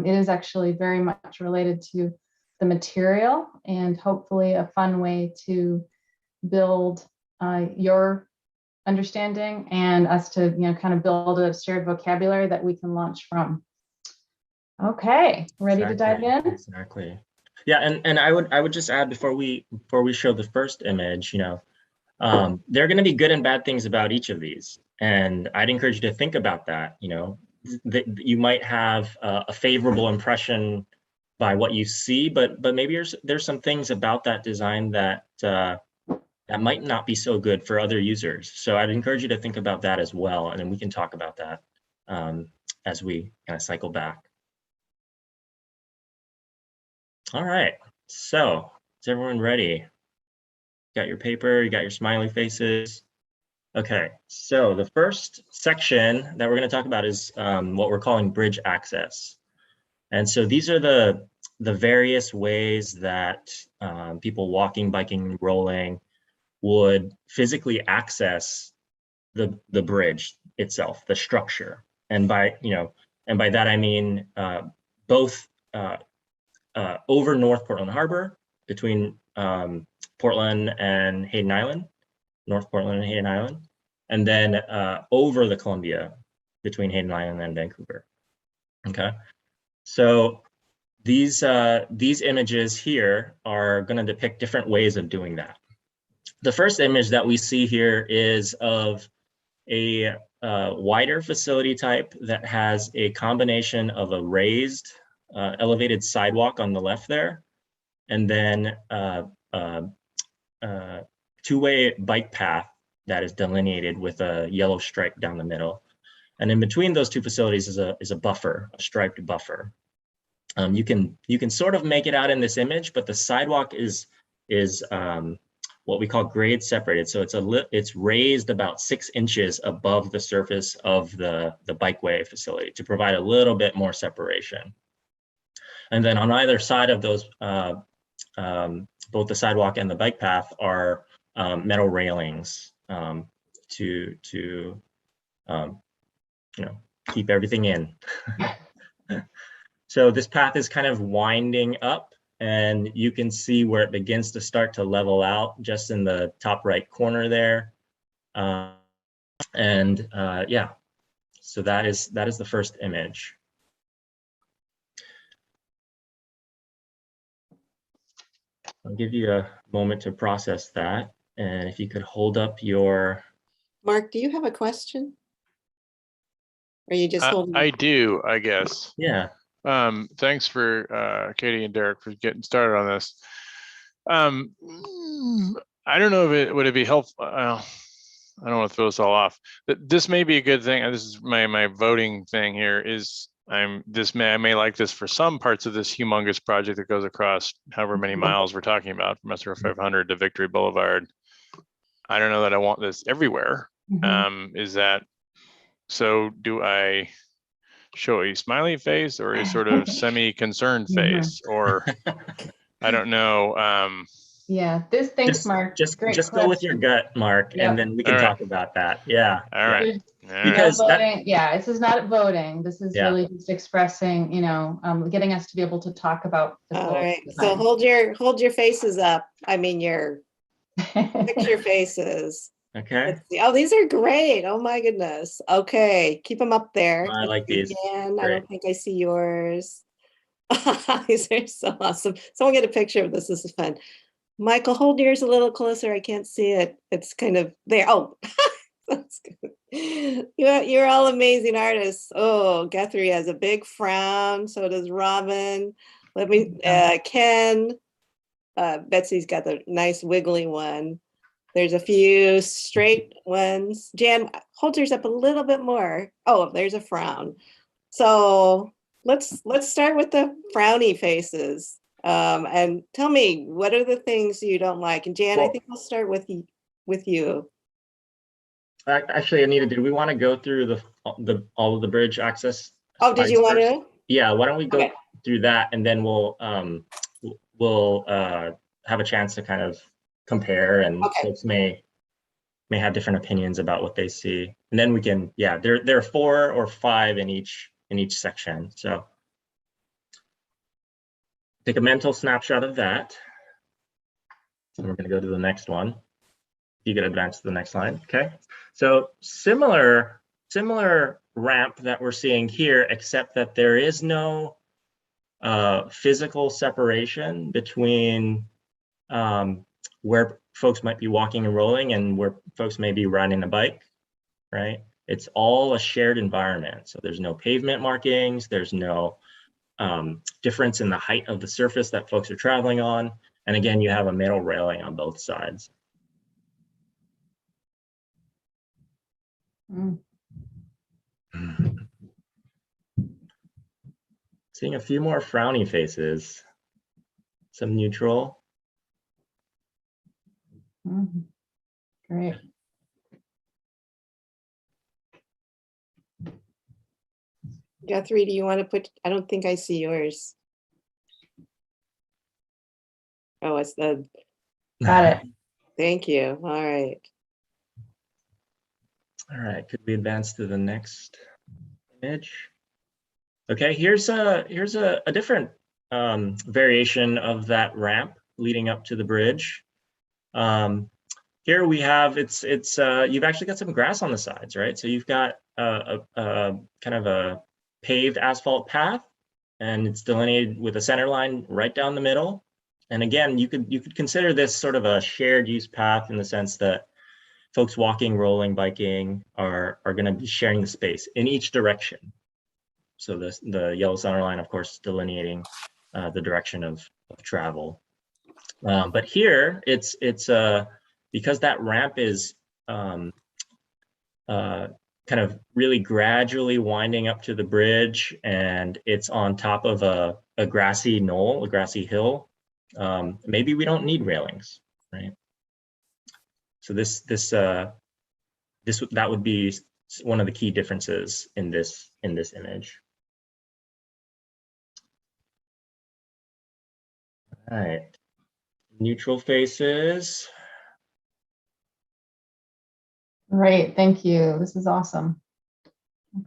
is actually very much related to the material and hopefully a fun way to build your understanding and us to, you know, kind of build a shared vocabulary that we can launch from. Okay, ready to dive in? Exactly. Yeah, and I would just add before we show the first image, you know, there are going to be good and bad things about each of these, and I'd encourage you to think about that. You know, that you might have a favorable impression by what you see, but maybe there's some things about that design that that might not be so good for other users. So I'd encourage you to think about that as well, and then we can talk about that as we kind of cycle back. All right, so is everyone ready? Got your paper, you got your smiley faces. Okay, so the first section that we're going to talk about is what we're calling bridge access. And so these are the various ways that people walking, biking, rolling would physically access the bridge itself, the structure. And by that I mean both over North Portland Harbor, between Portland and Hayden Island, North Portland and Hayden Island, and then over the Columbia between Hayden Island and Vancouver. Okay, so these images here are going to depict different ways of doing that. The first image that we see here is of a wider facility type that has a combination of a raised elevated sidewalk on the left there, and then two-way bike path that is delineated with a yellow stripe down the middle. And in between those two facilities is a buffer, a striped buffer. You can sort of make it out in this image, but the sidewalk is well, what we call grade separated. So it's raised about 6 inches above the surface of the bikeway facility to provide a little bit more separation. And then on either side of those, both the sidewalk and the bike path are metal railings to keep everything in. So this path is kind of winding up, and you can see where it begins to start to level out just in the top right corner there. Yeah, so that is the first image. I'll give you a moment to process that. And if you could hold up your... Mark, do you have a question? Or are you just holding? I do, I guess. Yeah. Thanks for Katie and Derek for getting started on this. I don't know if would it be helpful. I don't want to throw this all off. This may be a good thing. This is my voting thing here. Is I may like this for some parts of this humongous project that goes across however many miles we're talking about, from SR 500 to Victory Boulevard. I don't know that I want this everywhere. Is that so? Do I show a smiley face or a sort of semi-concerned face, or I don't know. Yeah, thanks, Mark. Just go with your gut, Mark, and then we can talk about that. Yeah. All right. Because no voting. Yeah, this is not voting. This is really just expressing, getting us to be able to talk about. All right. So hold your faces up. I mean, your picture faces. Okay. Let's see. Oh, these are great. Oh my goodness. Okay, keep them up there. I like these. Again, I don't think I see yours. These are so awesome. Someone get a picture of this. This is fun. Michael, hold yours a little closer. I can't see it. It's kind of there. Oh, that's good. You're all amazing artists. Oh, Guthrie has a big frown. So does Robin. Let me, Ken. Betsy's got the nice wiggly one. There's a few straight ones. Jan, hold yours up a little bit more. Oh, there's a frown. So let's start with the frowny faces. And tell me, what are the things you don't like? And Jan, I think I'll start with you. Actually, Anita, did we want to go through all of the bridge access? Oh, did you want to? Yeah, why don't we go through that, and then we'll have a chance to kind of compare, and folks may have different opinions about what they see, and then we can, there are 4 or 5 in each section. So take a mental snapshot of that. And we're going to go to the next one. You can advance to the next slide. Okay. So similar ramp that we're seeing here, except that there is no physical separation between where folks might be walking and rolling and where folks may be riding a bike, right? It's all a shared environment. So there's no pavement markings, there's no difference in the height of the surface that folks are traveling on. And again, you have a metal railing on both sides. Seeing a few more frowny faces, some neutral. Great. Guthrie, do you want to put, I don't think I see yours. Oh, it's the. Got it. Thank you. All right. All right, could we advance to the next image? Okay, here's a different variation of that ramp leading up to the bridge. Here we have, you've actually got some grass on the sides, right? So you've got a kind of a paved asphalt path, and it's delineated with a center line right down the middle. And again, you could consider this sort of a shared use path in the sense that folks walking, rolling, biking are going to be sharing the space in each direction. So the yellow center line, of course, delineating the direction of travel. But here, it's because that ramp is kind of really gradually winding up to the bridge, and it's on top of a grassy knoll, a grassy hill. Maybe we don't need railings, right? So that would be one of the key differences in this image. All right, neutral faces. Great, thank you. This is awesome.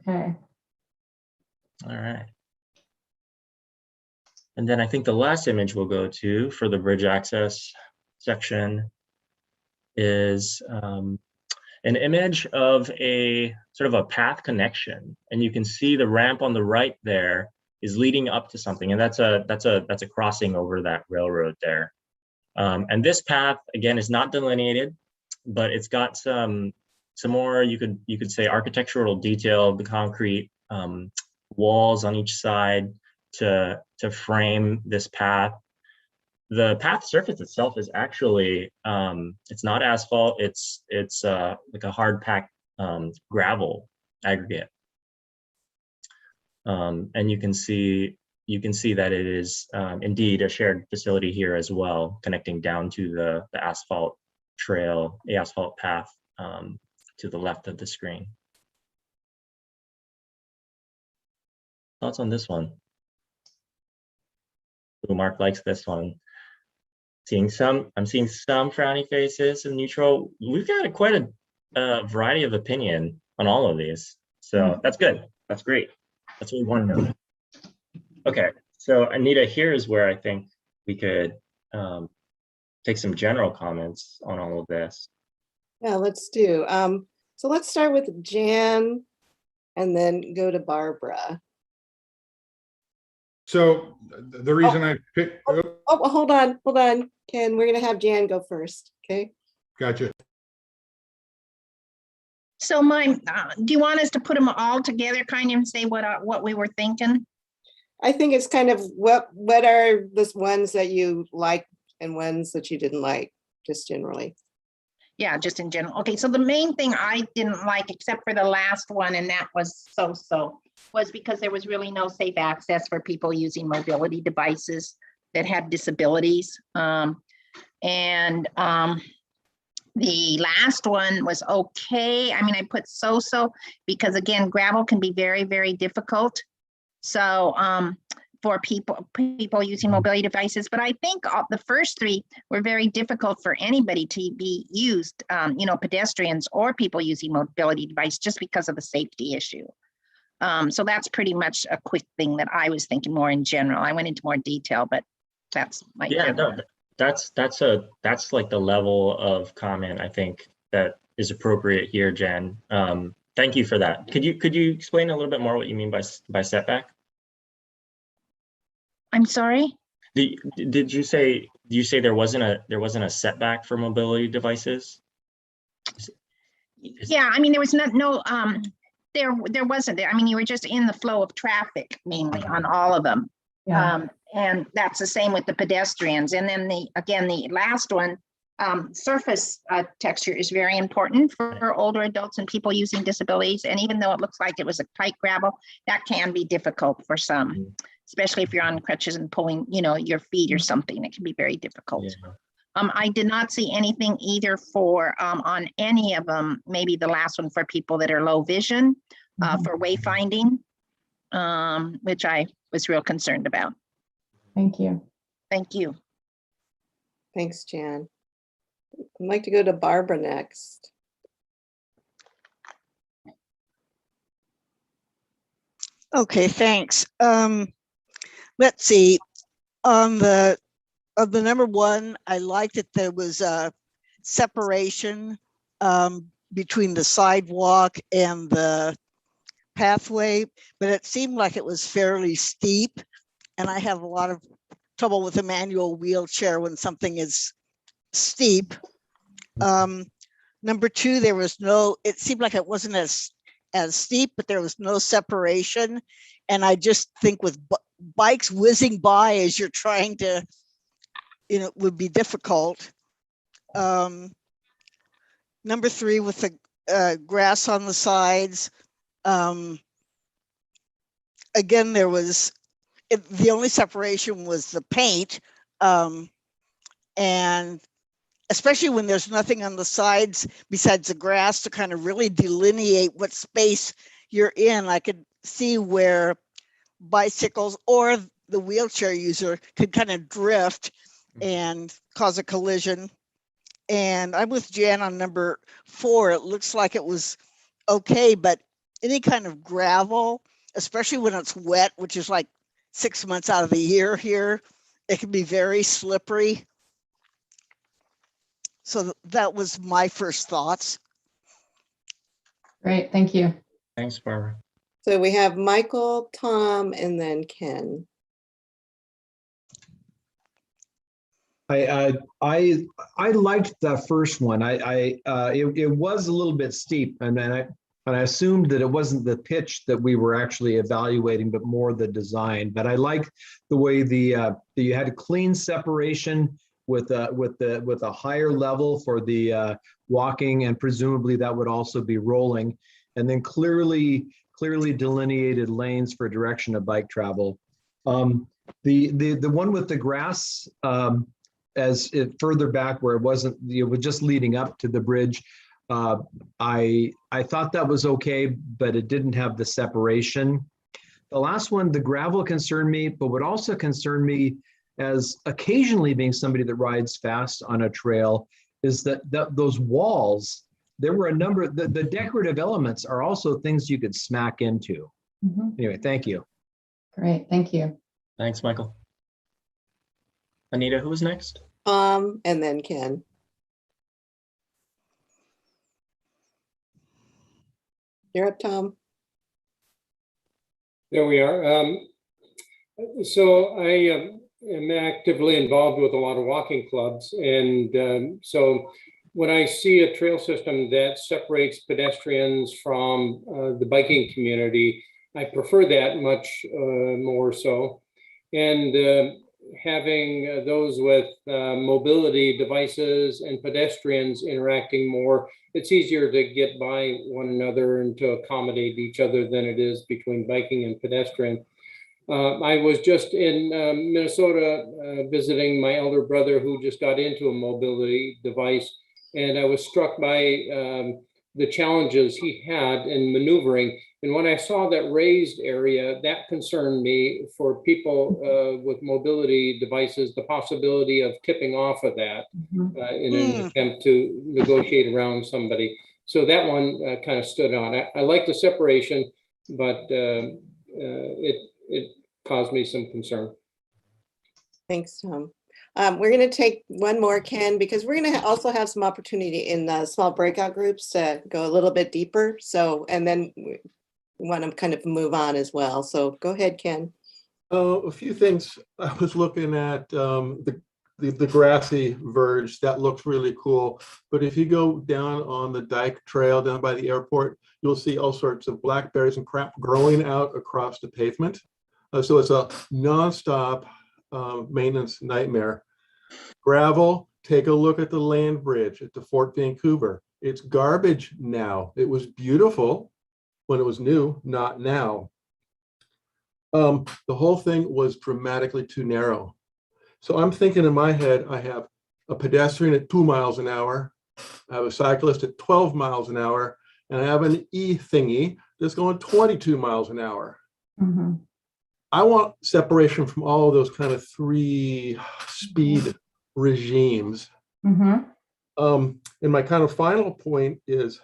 Okay. All right. And then I think the last image we'll go to for the bridge access section is an image of a sort of a path connection. And you can see the ramp on the right there is leading up to something. And that's a crossing over that railroad there. And this path, again, is not delineated, but it's got some more, you could say, architectural detail, the concrete walls on each side to frame this path. The path surface itself is actually, it's not asphalt, it's like a hard packed gravel aggregate. And you can see that it is indeed a shared facility here as well, connecting down to the asphalt trail, the asphalt path to the left of the screen. Thoughts on this one? Ooh, Mark likes this one. I'm seeing some frowny faces in neutral. We've got quite a variety of opinion on all of these. So that's good. That's great. That's what we want to know. Okay, so Anita, here is where I think we could take some general comments on all of this. Yeah, let's do. So let's start with Jan and then go to Barbara. So the reason I picked. Oh, hold on, Ken. We're going to have Jan go first. Okay. Gotcha. So do you want us to put them all together, kind of, and say what we were thinking? I think it's kind of what are the ones that you like and ones that you didn't like, just generally. Yeah, just in general. Okay, so the main thing I didn't like, except for the last one, and that was so-so, was because there was really no safe access for people using mobility devices that had disabilities. The last one was okay. I mean, I put so-so because, again, gravel can be very, very difficult. So for people using mobility devices, but I think the first three were very difficult for anybody to be used, pedestrians or people using mobility device, just because of the safety issue. So that's pretty much a quick thing that I was thinking more in general. I went into more detail, but that's my general. That's like the level of comment I think that is appropriate here, Jen. Thank you for that. Could you explain a little bit more what you mean by setback? I'm sorry? Did you say there wasn't a setback for mobility devices? Yeah, I mean, there was there wasn't. I mean, you were just in the flow of traffic mainly on all of them. Yeah. And that's the same with the pedestrians. And then the last one, surface texture is very important for older adults and people using disabilities. And even though it looks like it was a tight gravel, that can be difficult for some, especially if you're on crutches and pulling, your feet or something. It can be very difficult. Yeah. I did not see anything either for on any of them. Maybe the last one for people that are low vision, for wayfinding, which I was real concerned about. Thank you. Thank you. Thanks, Jan. I'd like to go to Barbara next. Okay, thanks. Let's see. On the number one, I liked that there was a separation between the sidewalk and the pathway, but it seemed like it was fairly steep. And I have a lot of trouble with a manual wheelchair when something is steep. Number two, it seemed like it wasn't as steep, but there was no separation. And I just think with bikes whizzing by as you're trying to, would be difficult. Number three, with the grass on the sides. Again, the only separation was the paint. And especially when there's nothing on the sides besides the grass to kind of really delineate what space you're in. I could see where bicycles or the wheelchair user could kind of drift and cause a collision. And I'm with Jan on number 4. It looks like it was okay, but any kind of gravel, especially when it's wet, which is like 6 months out of the year here, it can be very slippery. So that was my first thoughts. Great, thank you. Thanks, Barbara. So we have Michael, Tom, and then Ken. I liked the first one. It was a little bit steep, and I assumed that it wasn't the pitch that we were actually evaluating, but more the design. But I like the way you had a clean separation with a higher level for the walking, and presumably that would also be rolling, and then clearly delineated lanes for direction of bike travel. The one with the grass, as it further back where it was just leading up to the bridge, I thought that was okay, but it didn't have the separation. The last one, the gravel, concerned me, but would also concern me, as occasionally being somebody that rides fast on a trail, is that those walls, there were a number, the decorative elements are also things you could smack into. Anyway, thank you. Great, thank you. Thanks, Michael. Anita, who was next? And then Ken. You're up, Tom. There we are. So I am actively involved with a lot of walking clubs. And so when I see a trail system that separates pedestrians from the biking community, I prefer that much more so. And having those with mobility devices and pedestrians interacting more, it's easier to get by one another and to accommodate each other than it is between biking and pedestrian. I was just in Minnesota visiting my elder brother who just got into a mobility device, and I was struck by the challenges he had in maneuvering. And when I saw that raised area, that concerned me for people with mobility devices, the possibility of tipping off of that in an attempt to negotiate around somebody. So that one kind of stood on. I like the separation, but it caused me some concern. Thanks, Tom. We're going to take one more, Ken, because we're going to also have some opportunity in small breakout groups to go a little bit deeper. So, and then we want to kind of move on as well. So go ahead, Ken. A few things. I was looking at the grassy verge. That looks really cool. But if you go down on the Dyke Trail down by the airport, you'll see all sorts of blackberries and crap growing out across the pavement. So it's a nonstop maintenance nightmare. Gravel, take a look at the land bridge at the Fort Vancouver. It's garbage now. It was beautiful when it was new, not now. The whole thing was dramatically too narrow. So I'm thinking in my head, I have a pedestrian at 2 miles an hour, I have a cyclist at 12 miles an hour, and I have an e-thingy that's going 22 miles an hour. I want separation from all of those kind of 3 speed regimes. And my kind of final point is,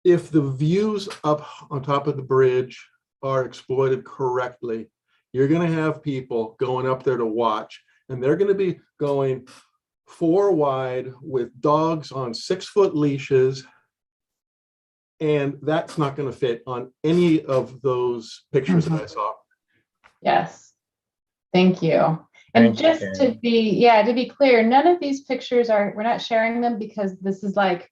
if the views up on top of the bridge are exploited correctly, you're going to have people going up there to watch, and they're going to be going 4 wide with dogs on 6-foot leashes. And that's not going to fit on any of those pictures that I saw. Yes, thank you. And just to be clear, none of these pictures we're not sharing them because this is like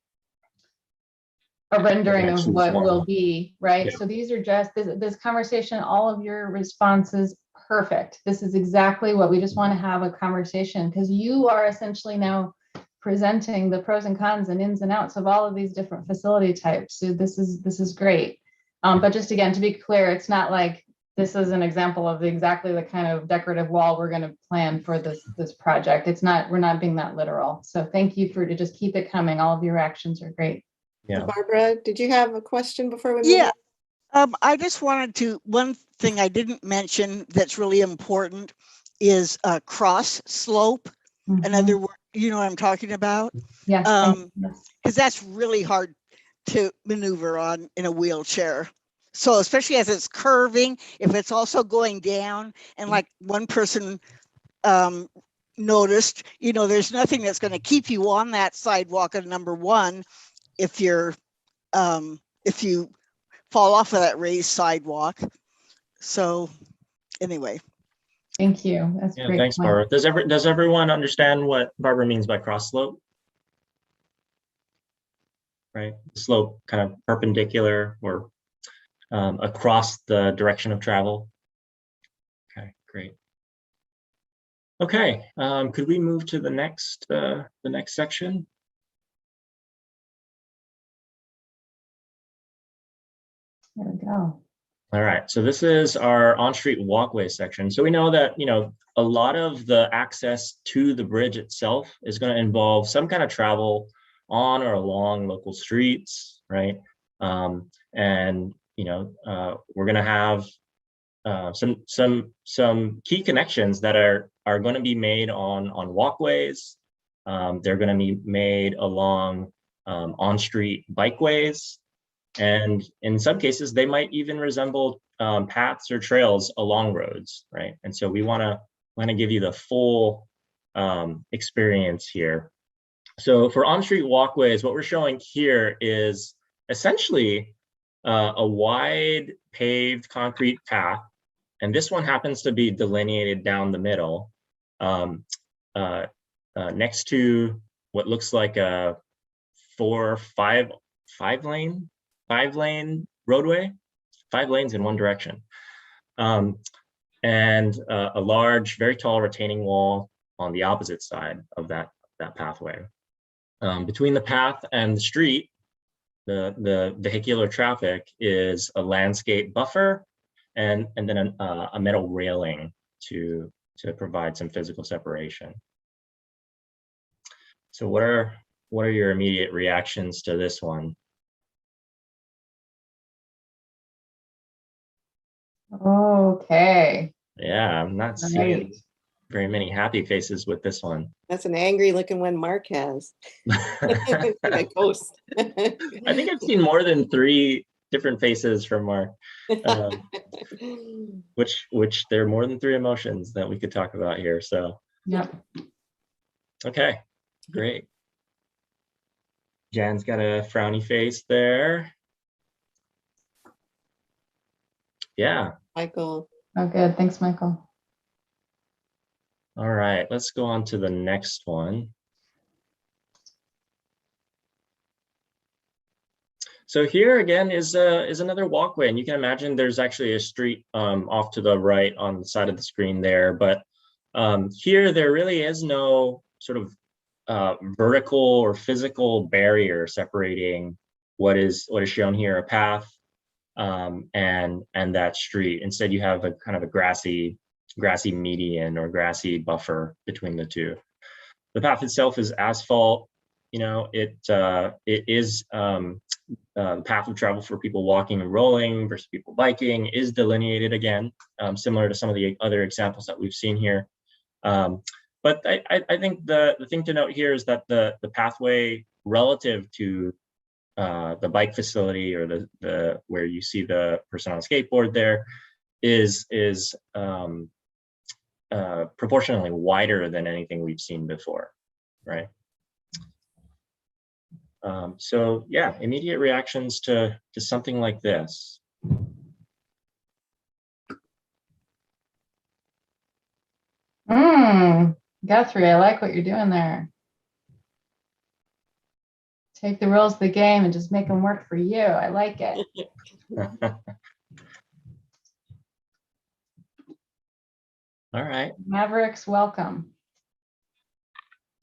a rendering of what will be, right? Yeah. So these are just this conversation, all of your responses, perfect. This is exactly what we just want to have a conversation, because you are essentially now presenting the pros and cons and ins and outs of all of these different facility types. So this is great. But just again, to be clear, it's not like this is an example of exactly the kind of decorative wall we're going to plan for this project. We're not being that literal. So thank you to just keep it coming. All of your reactions are great. So Barbara, did you have a question before we move Yeah. on? I just wanted to, one thing I didn't mention that's really important is cross slope. In other words, you know what I'm talking about? Yes. Because that's really hard to maneuver on in a wheelchair. So especially as it's curving, if it's also going down, and like one person noticed, you know, there's nothing that's going to keep you on that sidewalk at number one if you fall off of that raised sidewalk. So anyway. Thank you. That's Yeah, great. thanks, Barbara. Does everyone understand what Barbara means by cross slope? Right, slope kind of perpendicular or across the direction of travel. Okay, great. Okay, could we move to the next section? There we go. All right, so this is our on-street walkway section. So we know that, you know, a lot of the access to the bridge itself is going to involve some kind of travel on or along local streets, right? And you know, we're going to have some key connections that are going to be made on walkways. They're going to be made along on-street bikeways, and in some cases they might even resemble paths or trails along roads, right? And so we want to give you the full experience here. So for on-street walkways, what we're showing here is essentially a wide paved concrete path, and this one happens to be delineated down the middle next to what looks like a five lane roadway, 5 lanes in one direction, and a large, very tall retaining wall on the opposite side of that pathway. Between the path and the street, the vehicular traffic is a landscape buffer and then a metal railing to provide some physical separation. So what are your immediate reactions to this one? Okay. Yeah, I'm not seeing very many happy faces with this one. That's an angry looking one Mark has. A ghost. I think I've seen more than 3 different faces from Mark, which there are more than 3 emotions that we could talk about here. So yeah. Okay, great. Jan's got a frowny face there. Yeah. Michael. Oh, good. Thanks, Michael. All right, let's go on to the next one. So here again is another walkway, and you can imagine there's actually a street off to the right on the side of the screen there, but here there really is no sort of vertical or physical barrier separating what is shown here, a path and that street. Instead, you have a kind of a grassy median or grassy buffer between the two. The path itself is asphalt. You know, it is the path of travel for people walking and rolling versus people biking is delineated again, similar to some of the other examples that we've seen here. But I think the thing to note here is that the pathway relative to the bike facility or the where you see the person on a skateboard there is proportionally wider than anything we've seen before, right? So yeah, immediate reactions to something like this. Guthrie, I like what you're doing there. Take the rules of the game and just make them work for you. I like it. All right. Mavericks, welcome.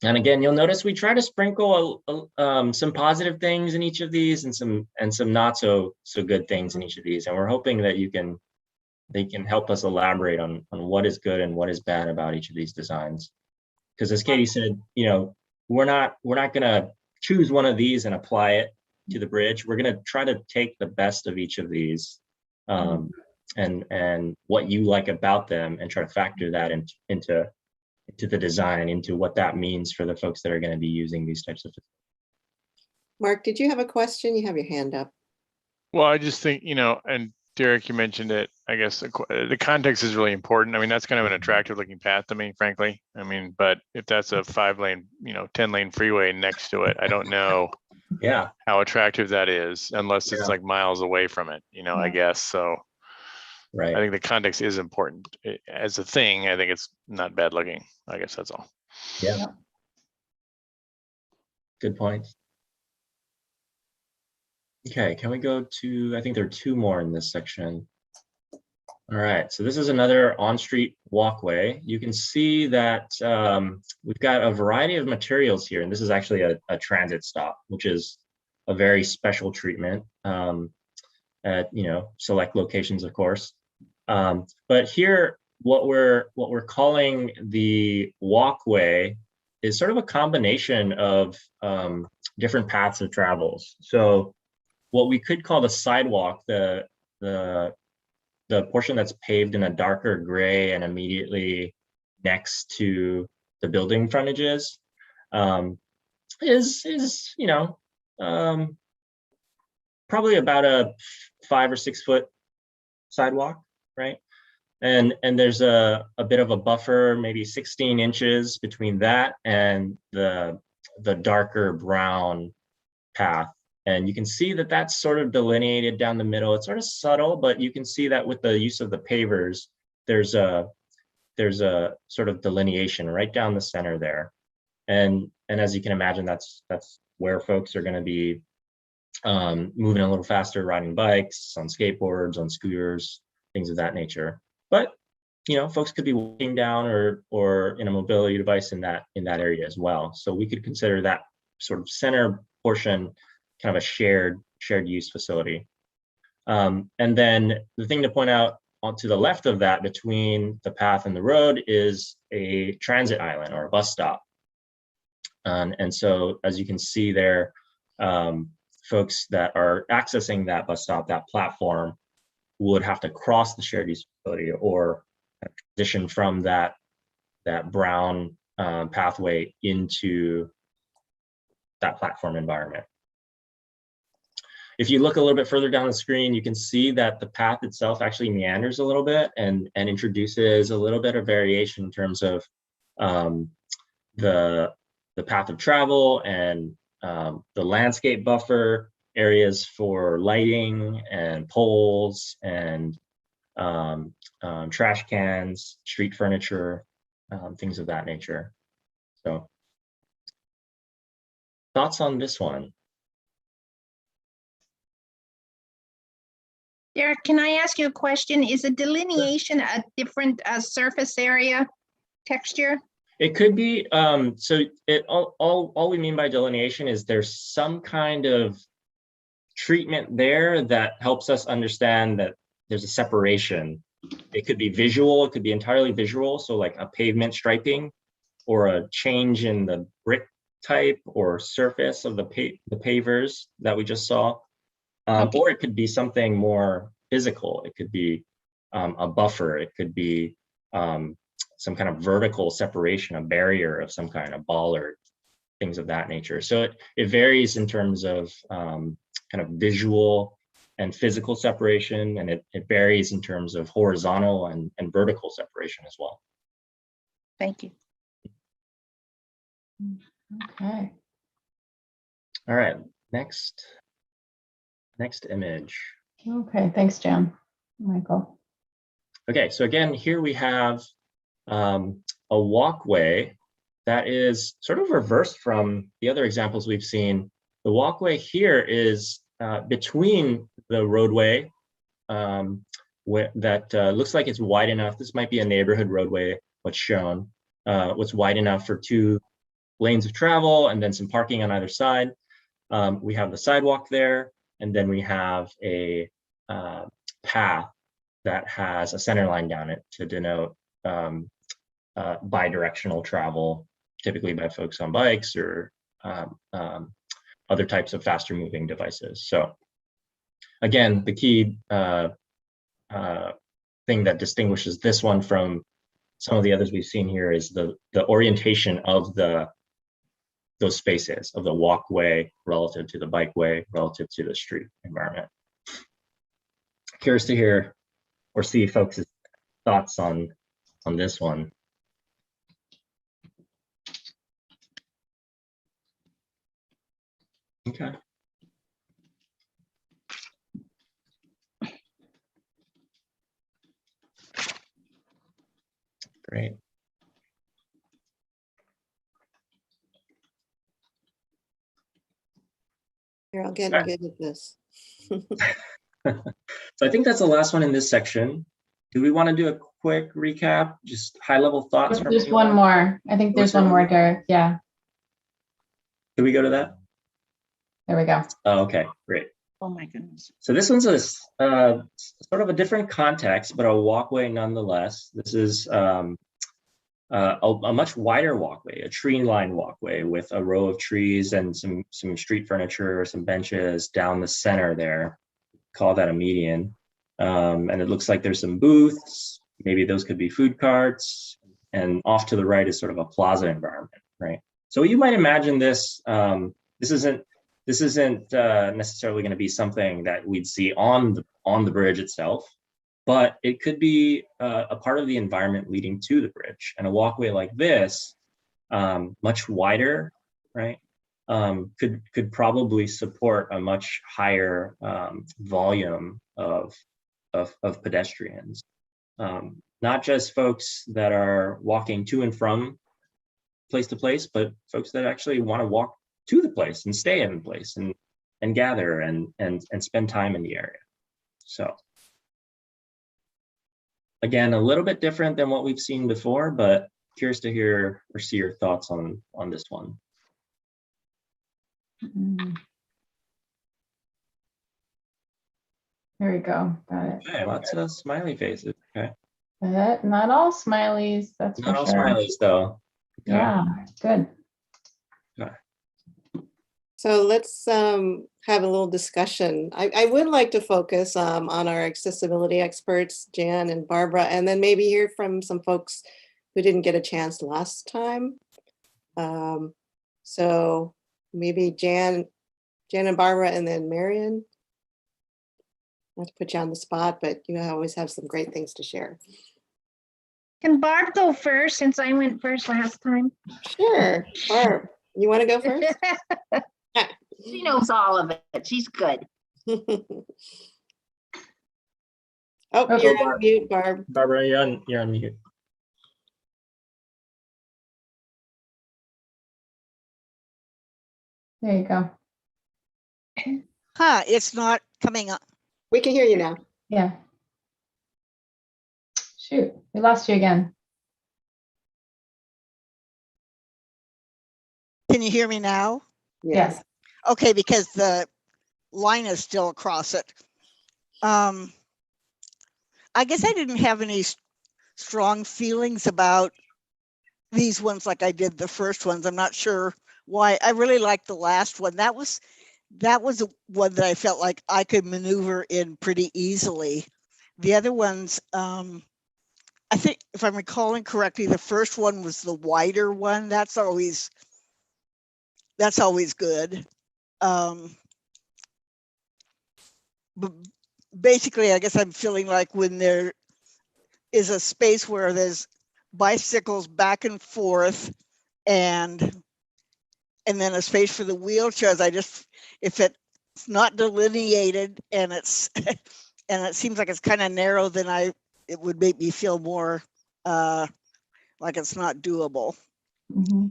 And again, you'll notice we try to sprinkle some positive things in each of these and some not so good things in each of these. And we're hoping that you can they can help us elaborate on what is good and what is bad about each of these designs. Because as Katie said, you know, we're not gonna choose one of these and apply it to the bridge. We're gonna try to take the best of each of these and what you like about them and try to factor that into the design, into what that means for the folks that are going to be using these types of. Mark, did you have a question? You have your hand up. Well, I just think, you know, and Derek, you mentioned it, I guess the context is really important. I mean, that's kind of an attractive looking path to me, frankly. I mean, but if that's a 5-lane, you know, 10-lane freeway next to it, I don't know how attractive that is unless it's like miles away from it, you know, I guess. So right. I think the context is important as a thing. I think it's not bad looking. I guess that's all. Yeah. Good point. Okay, can we go to, I think there are 2 more in this section. All right, so this is another on-street walkway. You can see that we've got a variety of materials here, and this is actually a transit stop, which is a very special treatment at, you know, select locations, of course. But here, what we're calling the walkway is sort of a combination of different paths of travels. So what we could call the sidewalk, the portion that's paved in a darker gray and immediately next to the building frontages, is you know, probably about a 5 or 6 foot sidewalk, right? And there's a bit of a buffer, maybe 16 inches between that and the darker brown path. And you can see that that's sort of delineated down the middle. It's sort of subtle, but you can see that with the use of the pavers, there's a sort of delineation right down the center there. And as you can imagine, that's where folks are going to be moving a little faster, riding bikes, on skateboards, on scooters, things of that nature. But you know, folks could be walking down or in a mobility device in that area as well. So we could consider that sort of center portion kind of a shared use facility. And then the thing to point out to the left of that, between the path and the road, is a transit island or a bus stop. And so, as you can see there, folks that are accessing that bus stop, that platform, would have to cross the shared use facility or transition from that brown pathway into that platform environment. If you look a little bit further down the screen, you can see that the path itself actually meanders a little bit and introduces a little bit of variation in terms of the path of travel and the landscape buffer, areas for lighting and poles and trash cans, street furniture, things of that nature. So, thoughts on this one? Derek, can I ask you a question? Is a delineation a different surface area texture? It could be. So all we mean by delineation is there's some kind of treatment there that helps us understand that there's a separation. It could be visual, it could be entirely visual, so like a pavement striping or a change in the brick type or surface of the pavers that we just saw. Or it could be something more physical. It could be a buffer. It could be some kind of vertical separation, a barrier of some kind, a bollard, things of that nature. So it varies in terms of kind of visual and physical separation, and it varies in terms of horizontal and vertical separation as well. Thank you. Okay. All right, next image. Okay, thanks, Jan. Michael. Okay, so again, here we have a walkway that is sort of reversed from the other examples we've seen. The walkway here is between the roadway that looks like it's wide enough. This might be a neighborhood roadway, what's shown. What's wide enough for 2 lanes of travel and then some parking on either side. We have the sidewalk there, and then we have a path that has a center line down it to denote bi-directional travel, typically by folks on bikes or other types of faster moving devices. So again, the key thing that distinguishes this one from some of the others we've seen here is the orientation of those spaces, of the walkway relative to the bikeway, relative to the street environment. Curious to hear or see folks' thoughts on this one. Okay. Great. You're all getting good at this. So I think that's the last one in this section. Do we want to do a quick recap, just high level thoughts? There's one more. I think there's one more, Derek. Yeah. Can we go to that? There we go. Oh, okay, great. Oh my goodness. So this one's a sort of a different context, but a walkway nonetheless. This is a much wider walkway, a tree-lined walkway with a row of trees and some street furniture, some benches down the center there. Call that a median. And it looks like there's some booths. Maybe those could be food carts. And off to the right is sort of a plaza environment, right? So you might imagine this. This isn't necessarily going to be something that we'd see on the bridge itself, but it could be a part of the environment leading to the bridge. And a walkway like this, much wider, right, could probably support a much higher volume of pedestrians, not just folks that are walking to and from place to place, but folks that actually want to walk to the place and stay in the place and gather and spend time in the area. So again, a little bit different than what we've seen before, but curious to hear or see your thoughts on this one. There we go. Got it. Okay, lots of smiley faces. Okay. Not all smileys, that's Not for all sure. smileys though. Okay. Yeah, good. Okay. So let's have a little discussion. I would like to focus on our accessibility experts, Jan and Barbara, and then maybe hear from some folks who didn't get a chance last time. So maybe Jan and Barbara, and then Marianne. Not to put you on the spot, but you always have some great things to share. Can Barb go first since I went first last time? Sure. Barb, you want to go first? She knows all of it. She's good. Oh, Okay. you're on mute, Barb. Barbara, you're on mute. There you go. Huh, it's not coming up. We can hear you now. Yeah. Shoot, we lost you again. Can you hear me now? Yes. Okay, because the line is still across it. I guess I didn't have any strong feelings about these ones like I did the first ones. I'm not sure why. I really liked the last one. That was one that I felt like I could maneuver in pretty easily. The other ones, I think if I'm recalling correctly, the first one was the wider one. That's always good. But basically, I guess I'm feeling like when there is a space where there's bicycles back and forth and then a space for the wheelchairs, if it's not delineated and it's and it seems like it's kind of narrow, then it would make me feel more like it's not doable. Mm-hmm.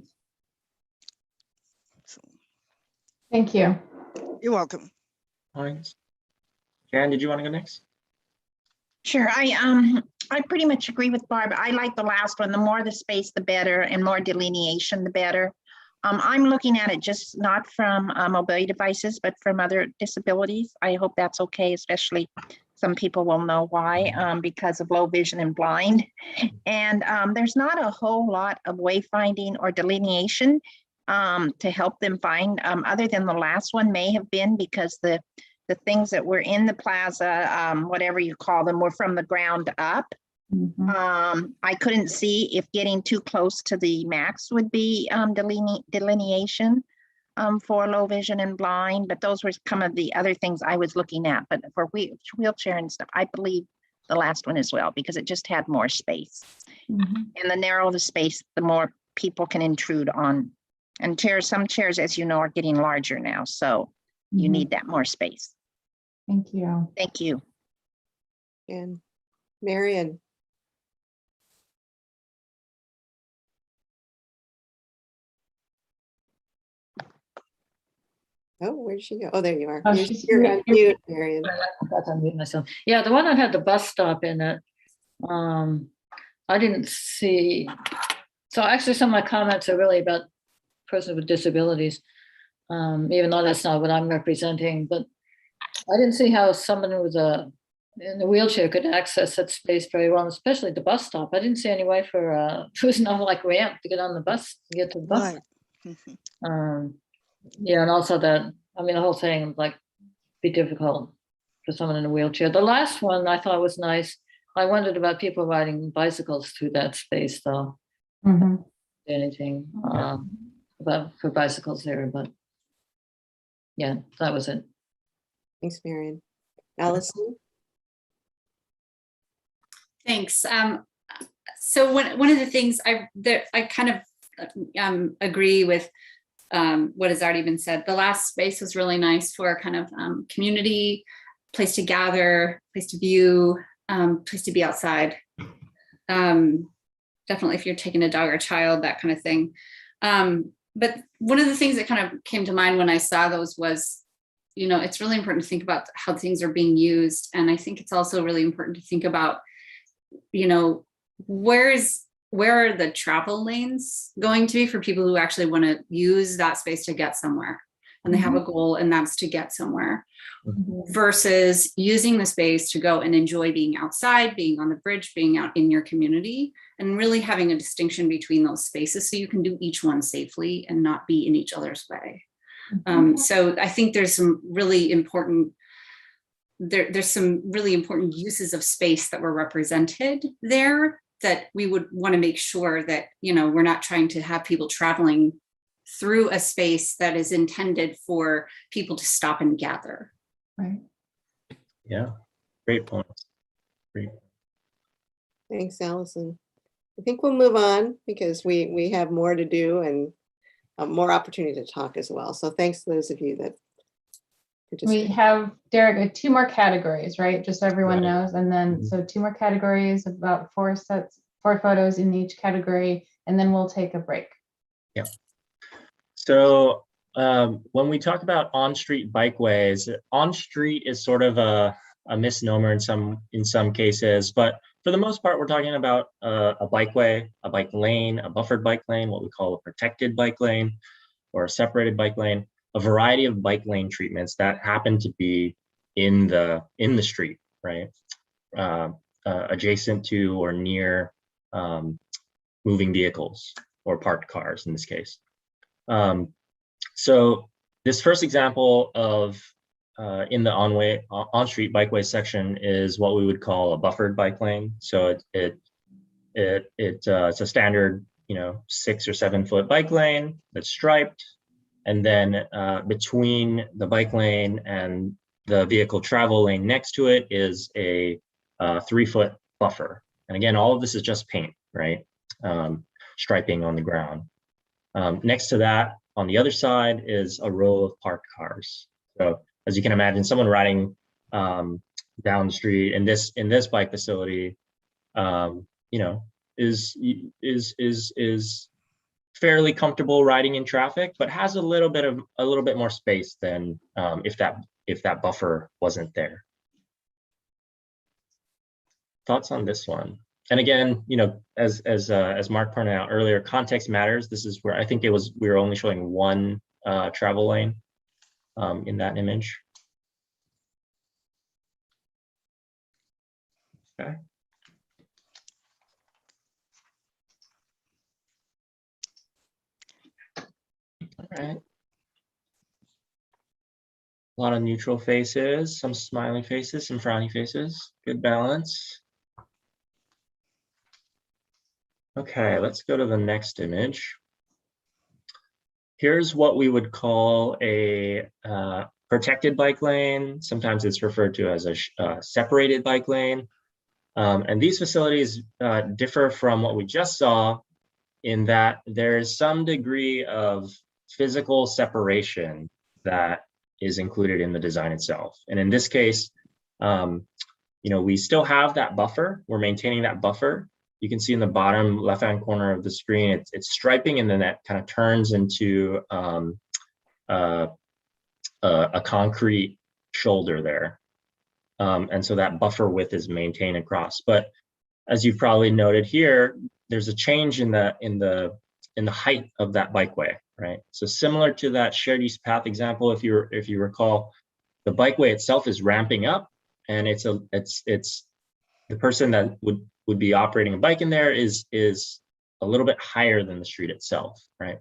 Thank you. You're welcome. Thanks. Karen, did you want to go next? Sure. I pretty much agree with Barb. I like the last one. The more the space, the better, and more delineation, the better. I'm looking at it just not from mobility devices, but from other disabilities. I hope that's okay, especially Some people will know why, because of low vision and blind. And there's not a whole lot of wayfinding or delineation to help them find, other than the last one may have been because the things that were in the plaza, whatever you call them, were from the ground up. I couldn't see if getting too close to the max would be delineation for low vision and blind, but those were some of the other things I was looking at. But for wheelchair and stuff, I believe the last one as well, because it just had more space. And the narrower the space, the more people can intrude on. And some chairs, as you know, are getting larger now, so you need that more space. Thank you. Thank you. And Marianne. Oh, where'd she go? Oh, there you are. Oh, You're on mute, Marianne. I forgot to unmute myself. Yeah, the one that had the bus stop in it, I didn't see. So actually some of my comments are really about persons with disabilities, even though that's not what I'm representing, but I didn't see how someone with in a wheelchair could access that space very well, especially the bus stop. I didn't see any way for there's no like ramp to get on the bus to get to the bus. Right. Yeah, and also that, I mean, the whole thing like be difficult for someone in a wheelchair. The last one I thought was nice. I wondered about people riding bicycles through that space though. Anything about for bicycles there, but yeah, that was it. Thanks, Marianne. Allison? Thanks. So one of the things I kind of agree with what has already been said. The last space was really nice for kind of community, place to gather, place to view, place to be outside. Definitely if you're taking a dog or a child, that kind of thing. But one of the things that kind of came to mind when I saw those was, you know, it's really important to think about how things are being used. And I think it's also really important to think about, you know, where are the travel lanes going to be for people who actually want to use that space to get somewhere, and they have a goal, and that's to get somewhere, versus using the space to go and enjoy being outside, being on the bridge, being out in your community, and really having a distinction between those spaces so you can do each one safely and not be in each other's way. So I think there's some really important there's some really important uses of space that were represented there that we would want to make sure that, you know, we're not trying to have people traveling through a space that is intended for people to stop and gather. Right. Yeah, great point. Great. Thanks, Allison. I think we'll move on because we have more to do and more opportunity to talk as well. So thanks to those of you that we have, Derek, 2 more categories, right? Just so everyone knows. And then, so 2 more categories, about 4 photos in each category, and then we'll take a break. Yeah. So when we talk about on-street bikeways, on-street is sort of a misnomer in some cases, but for the most part, we're talking about a bikeway, a bike lane, a buffered bike lane, what we call a protected bike lane, or a separated bike lane. A variety of bike lane treatments that happen to be in the street, right? Adjacent to or near moving vehicles or parked cars in this case. So this first example of in the on-street bikeway section is what we would call a buffered bike lane. So it's a standard, 6 or 7 foot bike lane that's striped. And then between the bike lane and the vehicle travel lane next to it is a 3 foot buffer. And again, all of this is just paint, right? Striping on the ground. Next to that, on the other side is a row of parked cars. So as you can imagine, someone riding down the street in this bike facility, is fairly comfortable riding in traffic, but has a little bit more space than if that buffer wasn't there. Thoughts on this one? And again, as Mark pointed out earlier, context matters. This is where I think we were only showing 1 travel lane in that image. Okay. All right. A lot of neutral faces, some smiley faces, some frowny faces. Good balance. Okay, let's go to the next image. Here's what we would call a protected bike lane. Sometimes it's referred to as a separated bike lane. And these facilities differ from what we just saw in that there is some degree of physical separation that is included in the design itself. And in this case, we still have that buffer. We're maintaining that buffer. You can see in the bottom left-hand corner of the screen, it's striping, and then that kind of turns into a concrete shoulder there. And so that buffer width is maintained across. But as you've probably noted here, there's a change in the height of that bikeway, right? So similar to that shared use path example, if you recall, the bikeway itself is ramping up, and it's the person that would be operating a bike in there is a little bit higher than the street itself, right?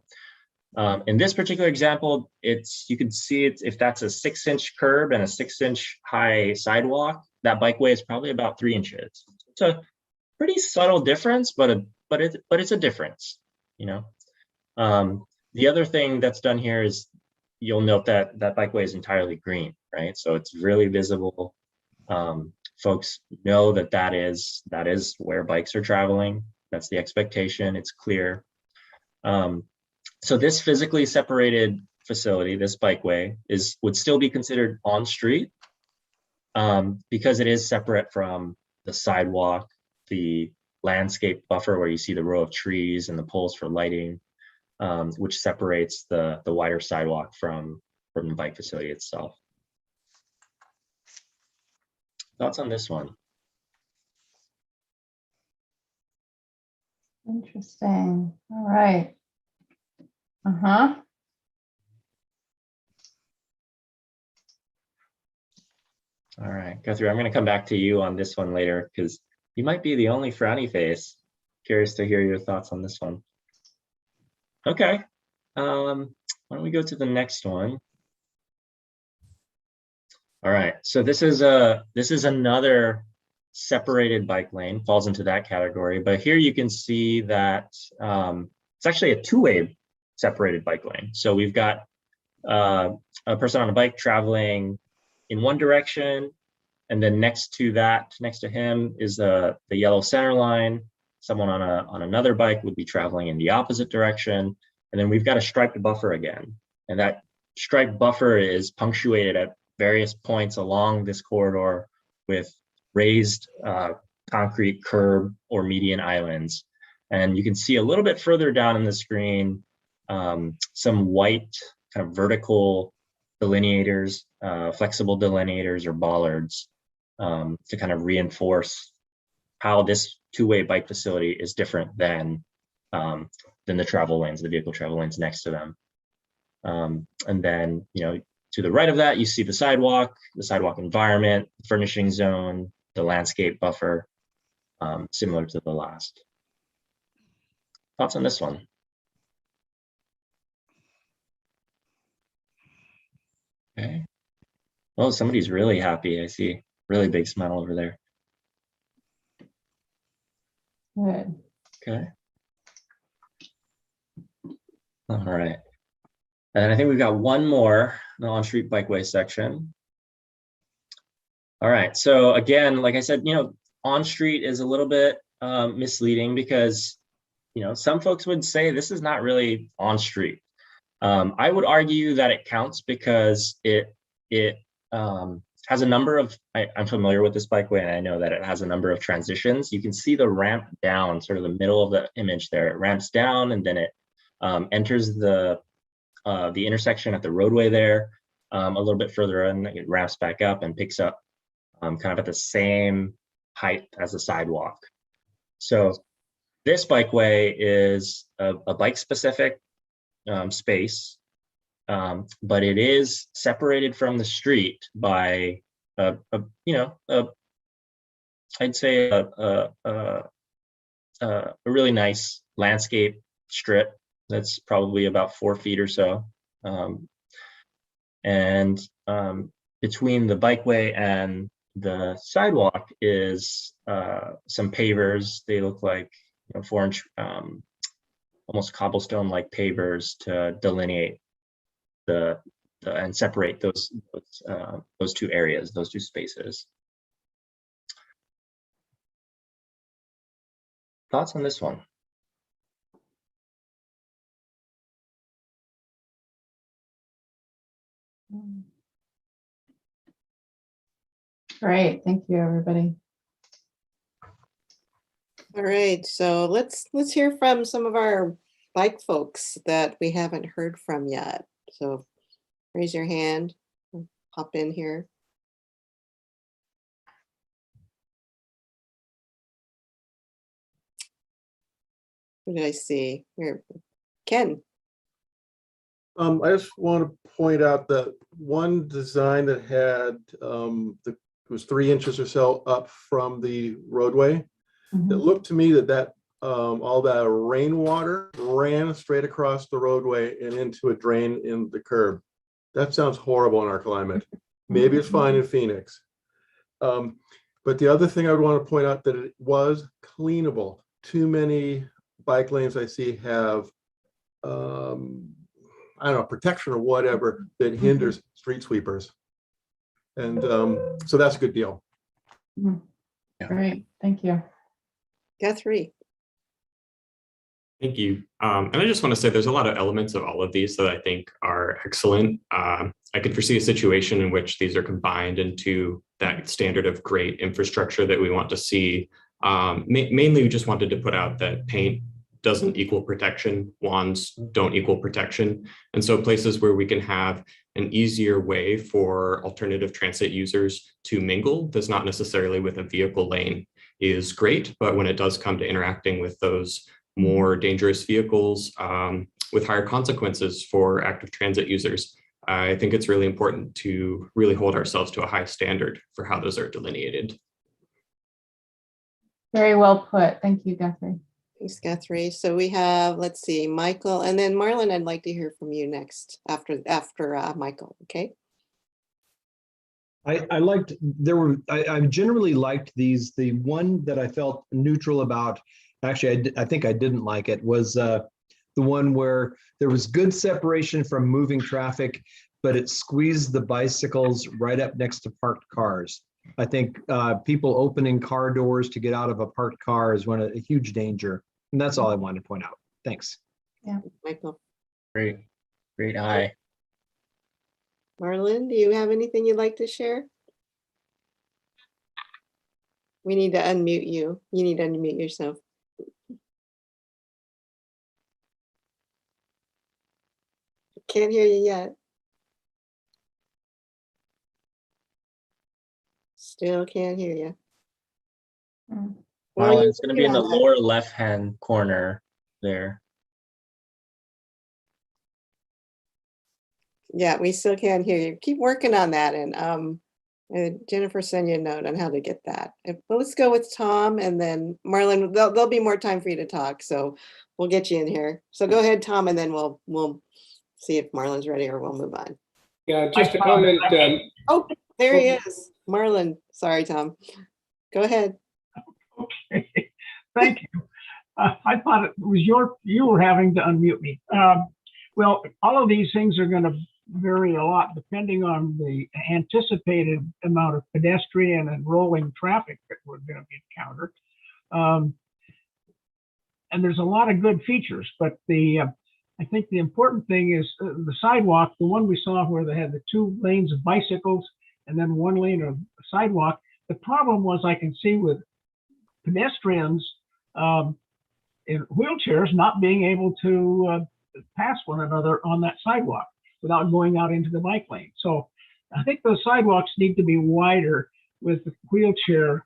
In this particular example, you can see it, if that's a 6-inch curb and a 6-inch high sidewalk, that bikeway is probably about 3 inches. It's a pretty subtle difference, but it's a difference, The other thing that's done here is you'll note that that bikeway is entirely green, right? So it's really visible. Folks know that is where bikes are traveling. That's the expectation. It's clear. So this physically separated facility, this bikeway, would still be considered on street because it is separate from the sidewalk, the landscape buffer where you see the row of trees and the poles for lighting, which separates the wider sidewalk from the bike facility itself. Thoughts on this one? Interesting. All right. Uh-huh. All right, Guthrie, I'm going to come back to you on this one later because you might be the only frowny face. Curious to hear your thoughts on this one. Okay, why don't we go to the next one? All right, so this is another separated bike lane, falls into that category. But here you can see that it's actually a two-way separated bike lane. So we've got a person on a bike traveling in one direction, and then next to him is the yellow center line. Someone on another bike would be traveling in the opposite direction, and then we've got a striped buffer again. And that striped buffer is punctuated at various points along this corridor with raised concrete curb or median islands. And you can see a little bit further down in the screen some white kind of vertical delineators, flexible delineators or bollards to kind of reinforce how this two-way bike facility is different than the travel lanes, the vehicle travel lanes next to them. And then, to the right of that, you see the sidewalk environment, furnishing zone, the landscape buffer, similar to the last. Thoughts on this one? Okay. Oh, somebody's really happy. I see really big smile over there. Good. Okay. All right. And I think we've got one more, the on-street bikeway section. All right. So again, like I said, on-street is a little bit misleading because, some folks would say this is not really on-street. I would argue that it counts because it has a number of, I'm familiar with this bikeway and I know that it has a number of transitions. You can see the ramp down, sort of the middle of the image there. It ramps down and then it enters the intersection at the roadway there. A little bit further in, it ramps back up and picks up kind of at the same height as the sidewalk. So this bikeway is a bike-specific space, but it is separated from the street by a I'd say a really nice landscape strip that's probably about 4 feet or so. And between the bikeway and the sidewalk is some pavers. They look like 4-inch, almost cobblestone-like pavers to delineate and separate those 2 areas, those 2 spaces. Thoughts on this one? Great, thank you, everybody. All right, so let's hear from some of our bike folks that we haven't heard from yet. So raise your hand, hop in here. Who did I see? Here, Ken. I just want to point out that one design that had it was 3 inches or so up from the roadway. It looked to me that all that rainwater ran straight across the roadway and into a drain in the curb. That sounds horrible in our climate. Maybe it's fine in Phoenix. But the other thing I would want to point out that it was cleanable. Too many bike lanes I see have I don't know, protection or whatever that hinders street sweepers. And so that's a good deal. Great, thank you. Guthrie. Thank you. And I just want to say there's a lot of elements of all of these that I think are excellent. I could foresee a situation in which these are combined into that standard of great infrastructure that we want to see. Mainly, we just wanted to put out that paint doesn't equal protection, wands don't equal protection. And so places where we can have an easier way for alternative transit users to mingle, that's not necessarily with a vehicle lane, is great. But when it does come to interacting with those more dangerous vehicles with higher consequences for active transit users, I think it's really important to really hold ourselves to a high standard for how those are delineated. Very well put. Thank you, Guthrie. Thanks, Guthrie. So we have, let's see, Michael, and then Marlon, I'd like to hear from you next after Michael, okay? I generally liked these. The one that I felt neutral about, actually, I think I didn't like it, was the one where there was good separation from moving traffic, but it squeezed the bicycles right up next to parked cars. I think people opening car doors to get out of a parked car is a huge danger. And that's all I wanted to point out. Thanks. Yeah, Michael. Great eye. Marlon, do you have anything you'd like to share? We need to unmute you. You need to unmute yourself. Can't hear you yet. Still can't hear you. Marlon, it's going to be in the lower left-hand corner there. Yeah, we still can't hear you. Keep working on that, and Jennifer send you a note on how to get that. Well, let's go with Tom, and then Marlon. There'll be more time for you to talk, so we'll get you in here. So go ahead, Tom, and then we'll see if Marlon's ready, or we'll move on. Yeah, just a comment. Oh, there he is, Marlon. Sorry, Tom. Go ahead. Okay, thank you. I thought it was you were having to unmute me. Well, all of these things are going to vary a lot depending on the anticipated amount of pedestrian and rolling traffic that we're going to encounter. And there's a lot of good features, but I think the important thing is the sidewalk, the one we saw where they had the 2 lanes of bicycles and then 1 lane of sidewalk. The problem was I can see with pedestrians in wheelchairs not being able to pass one another on that sidewalk without going out into the bike lane. So I think those sidewalks need to be wider with the wheelchair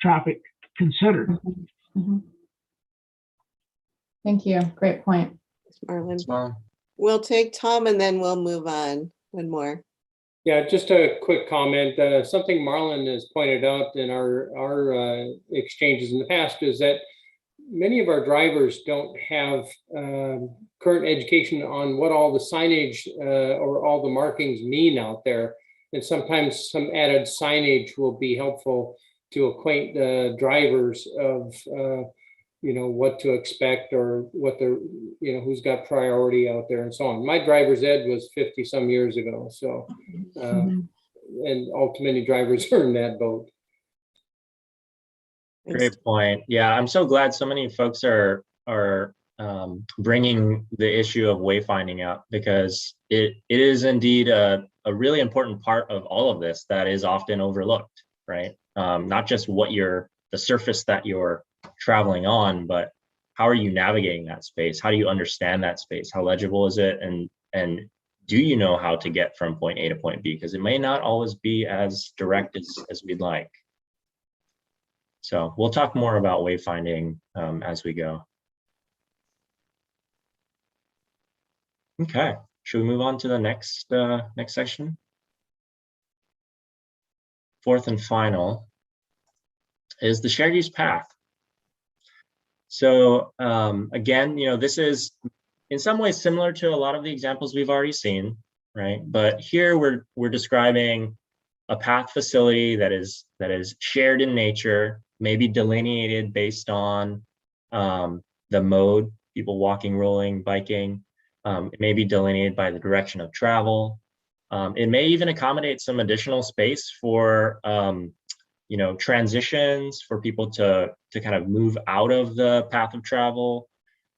traffic considered. Thank you. Great point. Marlon. We'll take Tom and then we'll move on. One more. Yeah, just a quick comment. Something Marlon has pointed out in our exchanges in the past is that many of our drivers don't have current education on what all the signage or all the markings mean out there. And sometimes some added signage will be helpful to acquaint the drivers of what to expect or what they're, who's got priority out there and so on. My driver's ed was 50 some years ago. So, and all too many drivers are in that boat. Great point. Yeah, I'm so glad so many folks are bringing the issue of wayfinding up, because it is indeed a really important part of all of this that is often overlooked, right? Not just the surface that you're traveling on, but how are you navigating that space? How do you understand that space? How legible is it? And do you know how to get from point A to point B? Because it may not always be as direct as we'd like. So we'll talk more about wayfinding as we go. Okay, should we move on to the next section? Fourth and final is the shared use path. So again, this is in some ways similar to a lot of the examples we've already seen, right? But here we're describing a path facility that is shared in nature, maybe delineated based on the mode, people walking, rolling, biking. It may be delineated by the direction of travel. It may even accommodate some additional space for transitions, for people to kind of move out of the path of travel.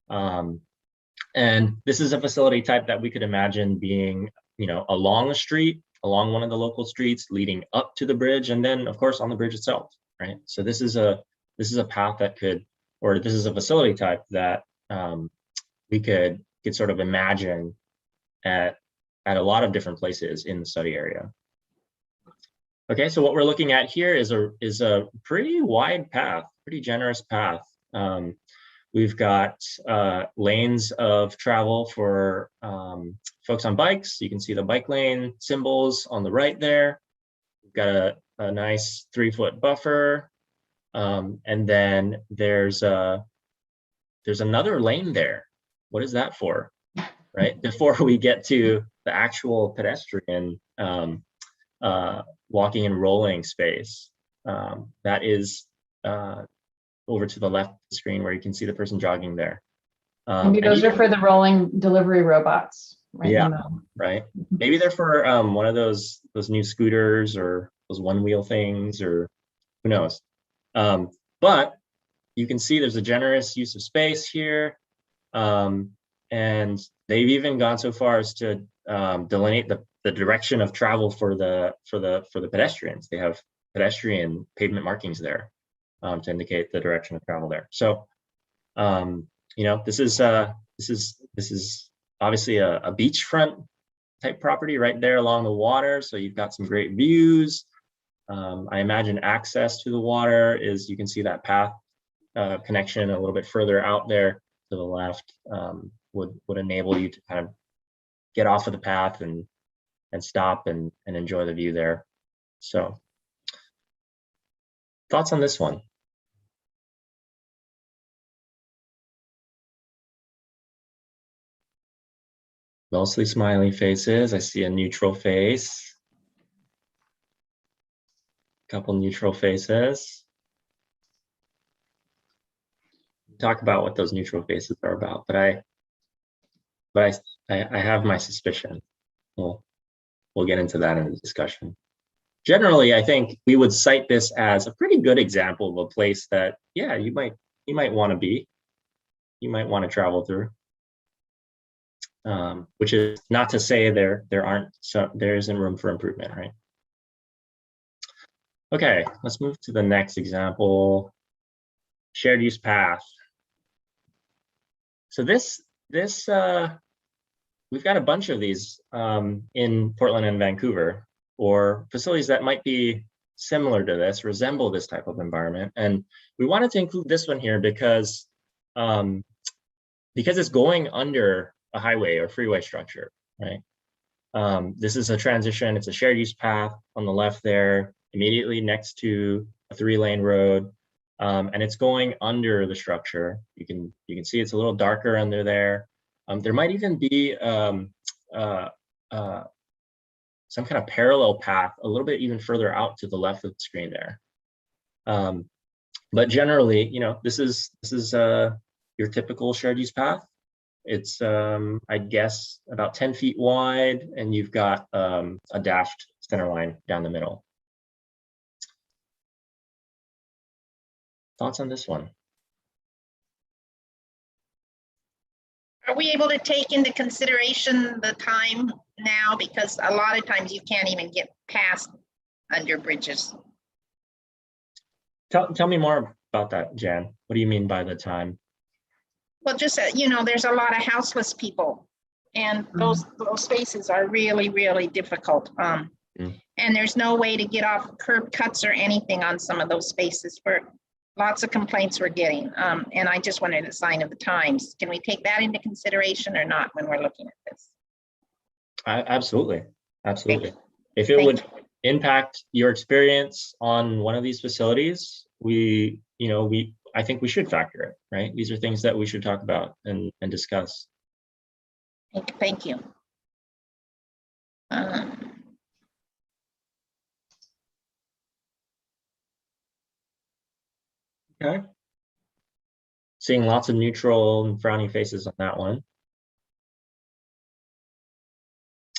And this is a facility type that we could imagine being, along a street, along one of the local streets leading up to the bridge, and then of course on the bridge itself, right? So this is a path that could, or this is a facility type that we could sort of imagine at a lot of different places in the study area. Okay, so what we're looking at here is a pretty wide path, pretty generous path. We've got lanes of travel for folks on bikes. You can see the bike lane symbols on the right there. We've got a nice 3-foot buffer. And then there's another lane there. What is that for, right? Before we get to the actual pedestrian walking and rolling space. That is over to the left of the screen where you can see the person jogging there. Maybe those are for the rolling delivery robots. Right, yeah, right. Maybe they're for one of those new scooters or those one-wheel things, or who knows. But you can see there's a generous use of space here. And they've even gone so far as to delineate the direction of travel for the pedestrians. They have pedestrian pavement markings there to indicate the direction of travel there. So, this is obviously a beachfront type property right there along the water. So you've got some great views. I imagine access to the water is, you can see that path connection a little bit further out there to the left would enable you to kind of get off of the path and stop and enjoy the view there. So thoughts on this one? Mostly smiley faces. I see a neutral face. Couple neutral faces. Talk about what those neutral faces are about, but I have my suspicion. We'll get into that in the discussion. Generally, I think we would cite this as a pretty good example of a place that, yeah, you might want to be, you might want to travel through. Which is not to say there isn't room for improvement, right? Okay, let's move to the next example. Shared use path. So we've got a bunch of these in Portland and Vancouver, or facilities that might be similar to this, resemble this type of environment. And we wanted to include this one here because it's going under a highway or freeway structure, right? This is a transition. It's a shared use path on the left there, immediately next to a 3-lane road. And it's going under the structure. You can see it's a little darker under there. There might even be some kind of parallel path a little bit even further out to the left of the screen there. But generally, you know, this is your typical shared use path. It's I'd guess about 10 feet wide, and you've got a dashed center line down the middle. Thoughts on this one? Are we able to take into consideration the time now? Because a lot of times you can't even get past under bridges. Tell me more about that, Jan. What do you mean by the time? Well, just, you know, there's a lot of houseless people, and those spaces are really, really difficult. And there's no way to get off curb cuts or anything on some of those spaces. For lots of complaints we're getting. And I just wanted a sign of the times. Can we take that into consideration or not when we're looking at this? Absolutely. Absolutely. If it would impact your experience on one of these facilities, I think we should factor it, right? These are things that we should talk about and discuss. Thank you. Okay. Seeing lots of neutral and frowny faces on that one.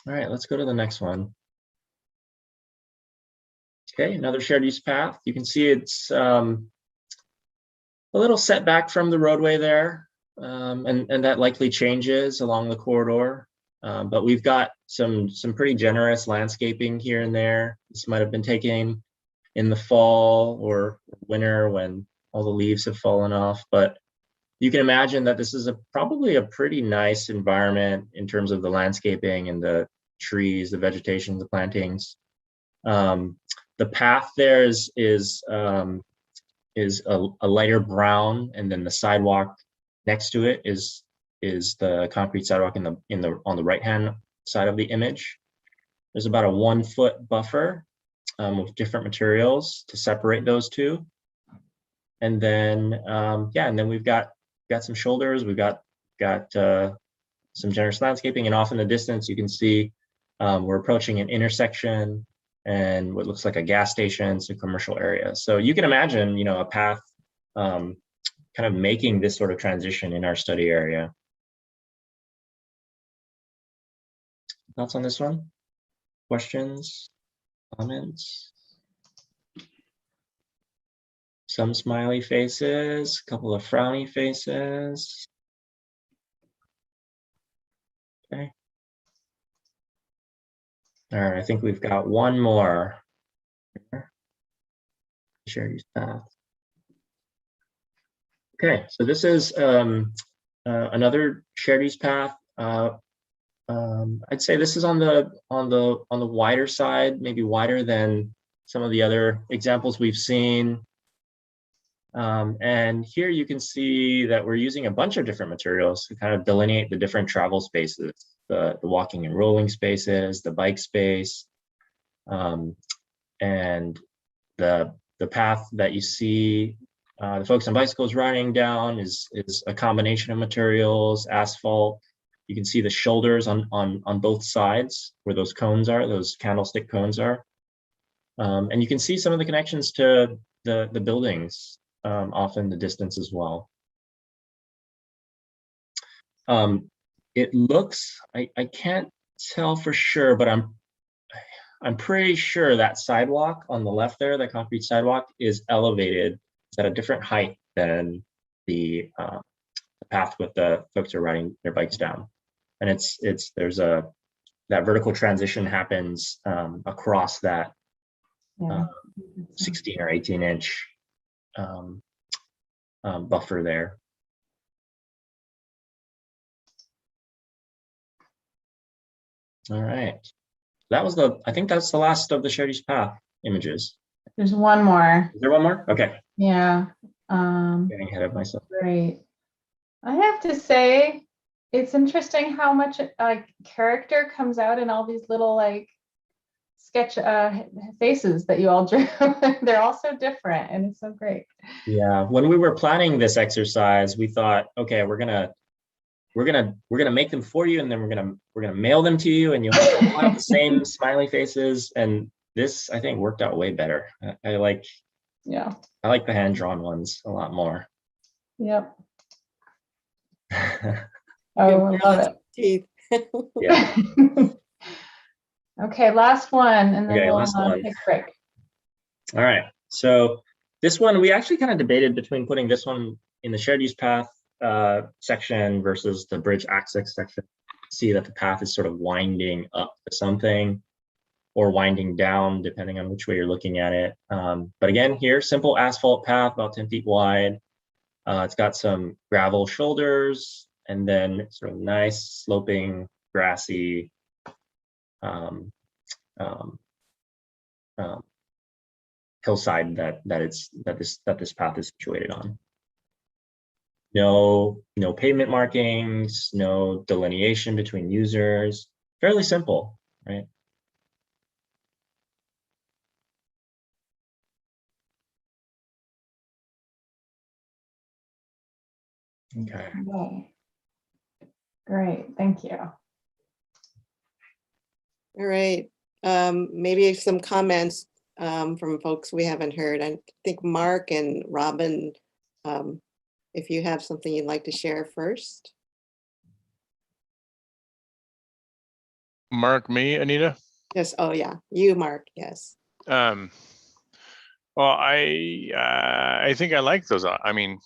All right, let's go to the next one. Okay, another shared use path. You can see it's a little setback from the roadway there, and that likely changes along the corridor. But we've got some pretty generous landscaping here and there. This might have been taken in the fall or winter when all the leaves have fallen off, but you can imagine that this is probably a pretty nice environment in terms of the landscaping and the trees, the vegetation, the plantings. The path there is a lighter brown, and then the sidewalk next to it is the concrete sidewalk on the right hand side of the image. There's about a 1 foot buffer with different materials to separate those two. And then and then we've got some shoulders, we've got some generous landscaping, and off in the distance you can see we're approaching an intersection and what looks like a gas station, some commercial area. So you can imagine, you know, a path kind of making this sort of transition in our study area. Thoughts on this one? Questions, comments? Some smiley faces, a couple of frowny faces. Okay. All right, I think we've got one more. Share use path. Okay, so this is another shared use path. I'd say this is on the wider side, maybe wider than some of the other examples we've seen. And here you can see that we're using a bunch of different materials to kind of delineate the different travel spaces, the walking and rolling spaces, the bike space, and the path that you see the folks on bicycles riding down is a combination of materials, asphalt. You can see the shoulders on both sides where those cones are, those candlestick cones are. And you can see some of the connections to the buildings off in the distance as well. It looks, I can't tell for sure, but I'm pretty sure that sidewalk on the left there, that concrete sidewalk, is elevated. It's at a different height than the path with the folks who are riding their bikes down. And there's that vertical transition happens across that 16 or 18 inch buffer there. All right, I think that's the last of the shared use path images. There's one more. Is there one more? Okay. Yeah. Getting ahead of myself. Great. I have to say, It's interesting how much character comes out in all these little like sketch faces that you all drew. They're all so different and it's so great. Yeah, when we were planning this exercise, we thought, okay, we're gonna make them for you, and then we're gonna mail them to you, and you'll have the same smiley faces. And this, I think, worked out way better. I like the hand drawn ones a lot more. Yep. Oh, I love it. Teeth. Yeah. Okay, last one, and then Okay, we'll last one. take a break. All right. So this one, we actually kind of debated between putting this one in the shared use path section versus the bridge access section. See that the path is sort of winding up to something or winding down, depending on which way you're looking at it. But again, here, simple asphalt path, about 10 feet wide. It's got some gravel shoulders and then sort of nice sloping, grassy hillside that this path is situated on. No pavement markings, no delineation between users. Fairly simple, right? Okay. Great, thank you. All right, maybe some comments from folks we haven't heard. I think Mark and Robin, if you have something you'd like to share first. Mark, me, Anita? Yes, oh yeah, you, Mark, yes. Well, I think I like those. I mean,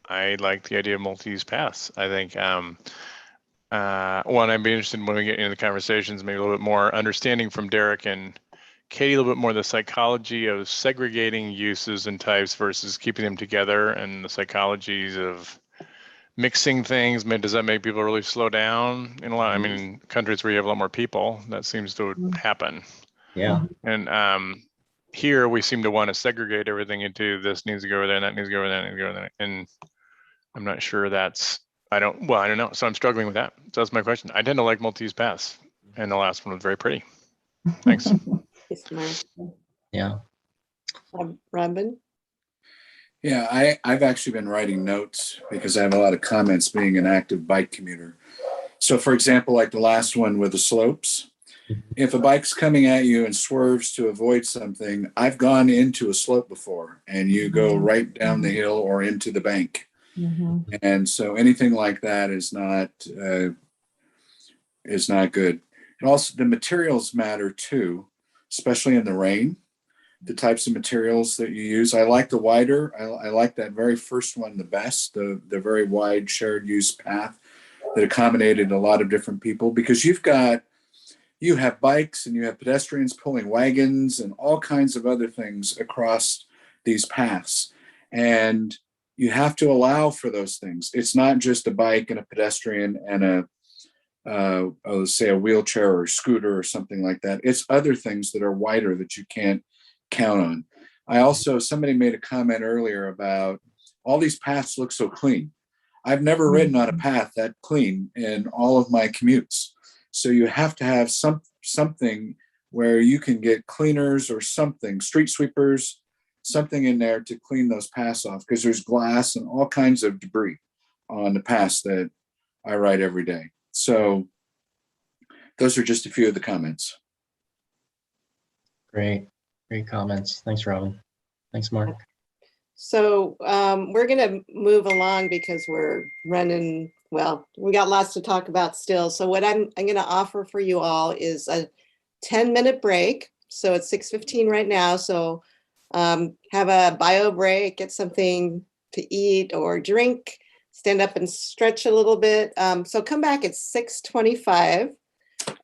I like the idea of multi-use paths. I think one, I'd be interested when we get into the conversations, maybe a little bit more understanding from Derek and Katie, a little bit more the psychology of segregating uses and types versus keeping them together, and the psychologies of mixing things. Does that make people really slow down in a lot? I mean, countries where you have a lot more people, that seems to happen. Yeah. And here we seem to want to segregate everything into this needs to go over there, and that needs to go over there, that needs to go over there. And I'm not sure that's, I don't know. So I'm struggling with that. So that's my question. I tend to like multi-use paths, and the last one was very pretty. Thanks. Yeah. Robin? Yeah, I've actually been writing notes because I have a lot of comments being an active bike commuter. So for example, like the last one with the slopes, if a bike's coming at you and swerves to avoid something, I've gone into a slope before and you go right down the hill or into the bank. And so anything like that is not good. And also the materials matter too, especially in the rain, the types of materials that you use. I like the wider, I like that very first one the best, the very wide shared use path that accommodated a lot of different people, because you have bikes and you have pedestrians pulling wagons and all kinds of other things across these paths. And you have to allow for those things. It's not just a bike and a pedestrian and let's say a wheelchair or a scooter or something like that. It's other things that are wider that you can't count on. Somebody made a comment earlier about all these paths look so clean. I've never ridden on a path that clean in all of my commutes. So you have to have something where you can get cleaners or something, street sweepers, something in there to clean those paths off, because there's glass and all kinds of debris on the paths that I ride every day. So those are just a few of the comments. Great comments. Thanks, Robin. Thanks, Mark. So we're going to move along because we're running, well, we got lots to talk about still. So what I'm going to offer for you all is a 10-minute break. So it's 6:15 right now. So have a bio break, get something to eat or drink, stand up and stretch a little bit. So come back at 6:25.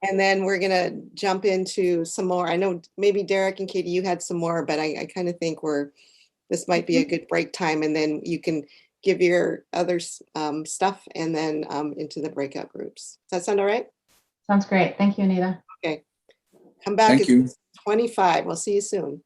And then we're going to jump into some more. I know maybe Derek and Katie, you had some more, but I kind of think this might be a good break time. And then you can give your other stuff and then into the breakout groups. Does that sound all right? Sounds great. Thank you, Anita. Okay. Come back Thank you. 25. We'll see you soon.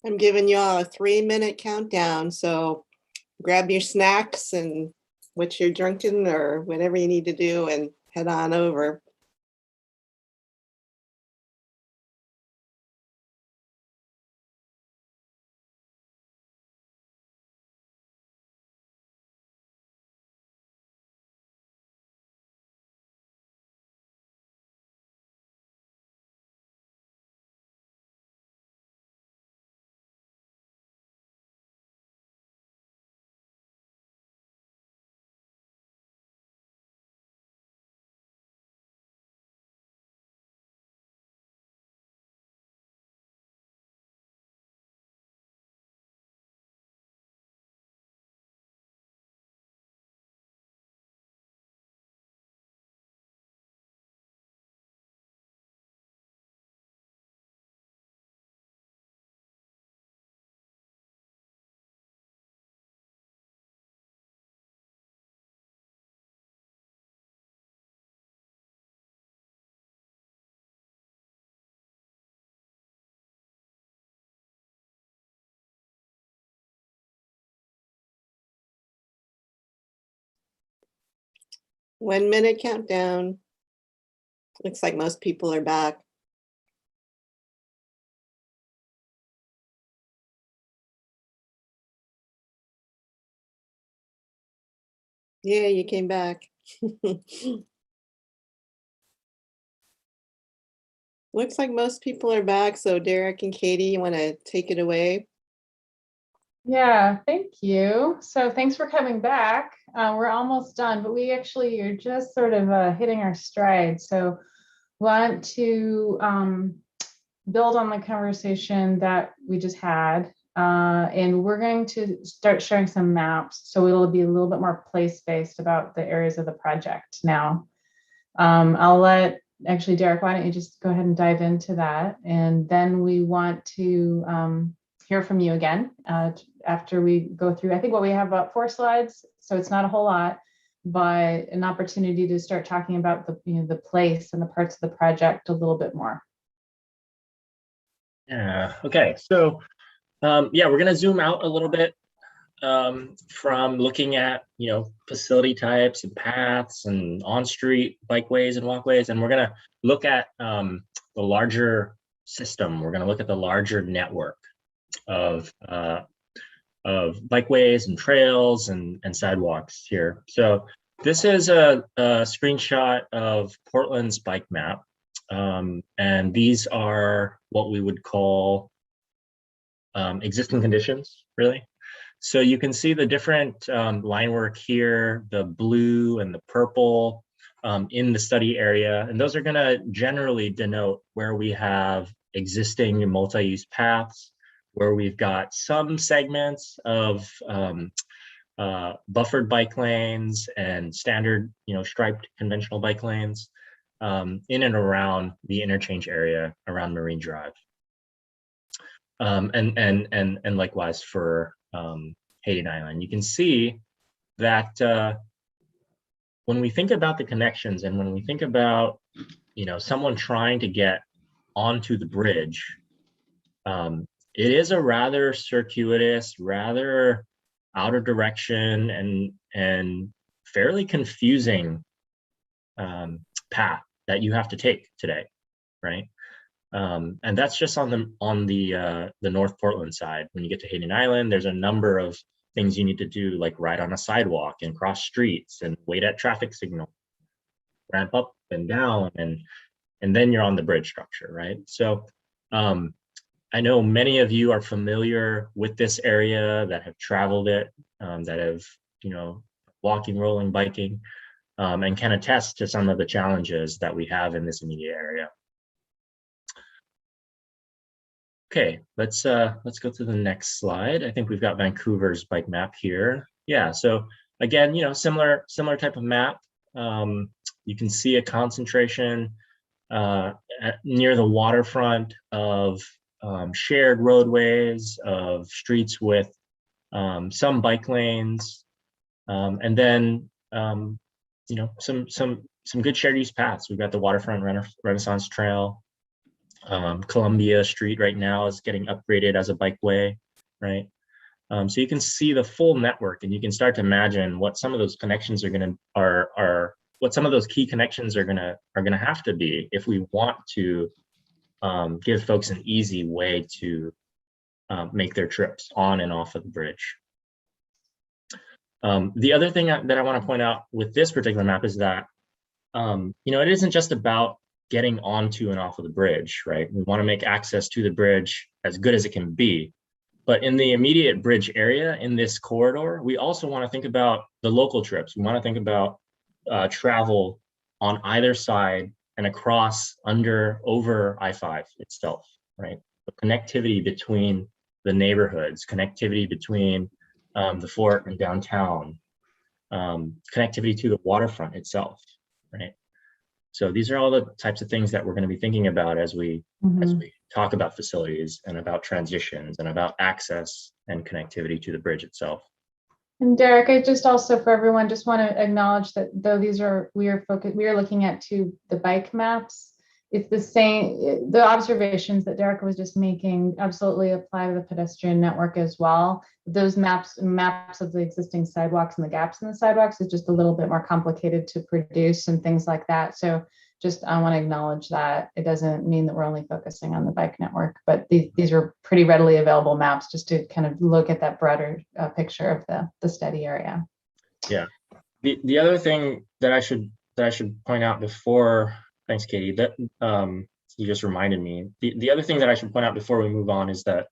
I'm giving you all a 3-minute countdown, so grab your snacks and what you're drinking or whatever you need to do and head on over. One-minute countdown. Looks like most people are back. Yeah, you came back. Looks like most people are back. So Derek and Katie, you want to take it away? Yeah, thank you. So thanks for coming back. We're almost done, but we actually are just sort of hitting our stride. So want to build on the conversation that we just had. And we're going to start sharing some maps. So it'll be a little bit more place-based about the areas of the project now. I'll let, actually, Derek, why don't you just go ahead and dive into that? And then we want to hear from you again after we go through, I think what we have about 4 slides, so it's not a whole lot, but an opportunity to start talking about the, the place and the parts of the project a little bit more. Yeah, okay. So yeah, we're gonna zoom out a little bit from looking at, facility types and paths and on-street bikeways and walkways, and we're gonna look at the larger system. We're gonna look at the larger network of bikeways and trails and sidewalks here. So this is a screenshot of Portland's bike map. And these are what we would call existing conditions, really. So you can see the different line work here, the blue and the purple in the study area. And those are going to generally denote where we have existing multi-use paths, where we've got some segments of buffered bike lanes and standard, striped conventional bike lanes in and around the interchange area around Marine Drive. And likewise for Hayden Island. You can see that when we think about the connections and when we think about, someone trying to get onto the bridge, it is a rather circuitous, rather out of direction and fairly confusing path that you have to take today, right? And that's just on the North Portland side. When you get to Hayden Island, there's a number of things you need to do, like ride on a sidewalk and cross streets and wait at traffic signal, ramp up and down, and then you're on the bridge structure, right? So I know many of you are familiar with this area, that have traveled it, that have, walking, rolling, biking, and can attest to some of the challenges that we have in this immediate area. Okay, let's go to the next slide. I think we've got Vancouver's bike map here. Yeah, so again, similar type of map. You can see a concentration near the waterfront of shared roadways, of streets with some bike lanes, and then some good shared use paths. We've got the Waterfront Renaissance Trail, Columbia Street right now is getting upgraded as a bikeway, right? So you can see the full network, and you can start to imagine what some of those connections are what some of those key connections are gonna have to be if we want to give folks an easy way to make their trips on and off of the bridge. The other thing that I want to point out with this particular map is that it isn't just about getting onto and off of the bridge, right? We want to make access to the bridge as good as it can be. But in the immediate bridge area, in this corridor, we also want to think about the local trips. We want to think about travel on either side and across, under, over I-5 itself, right? The connectivity between the neighborhoods, connectivity between the fort and downtown, connectivity to the waterfront itself, right? So these are all the types of things that we're going to be thinking about as we talk about facilities and about transitions and about access and connectivity to the bridge itself. And Derek, I just also, for everyone, just want to acknowledge that though we are looking at the bike maps. It's the same, the observations that Derek was just making absolutely apply to the pedestrian network as well. Those maps of the existing sidewalks and the gaps in the sidewalks is just a little bit more complicated to produce and things like that. So just, I want to acknowledge that it doesn't mean that we're only focusing on the bike network, but these are pretty readily available maps just to kind of look at that broader picture of the study area. Yeah. The other thing that I should point out before, thanks, Katie, that you just reminded me. The other thing that I should point out before we move on is that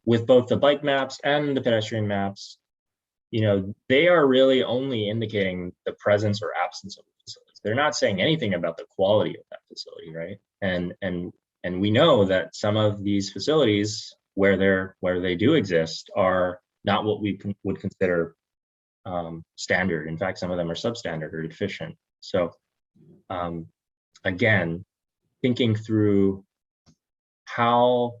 with both the bike maps and the pedestrian maps, they are really only indicating the presence or absence of the facilities. They're not saying anything about the quality of that facility, right? And we know that some of these facilities where they do exist are not what we would consider standard. In fact, some of them are substandard or deficient. So again, thinking through how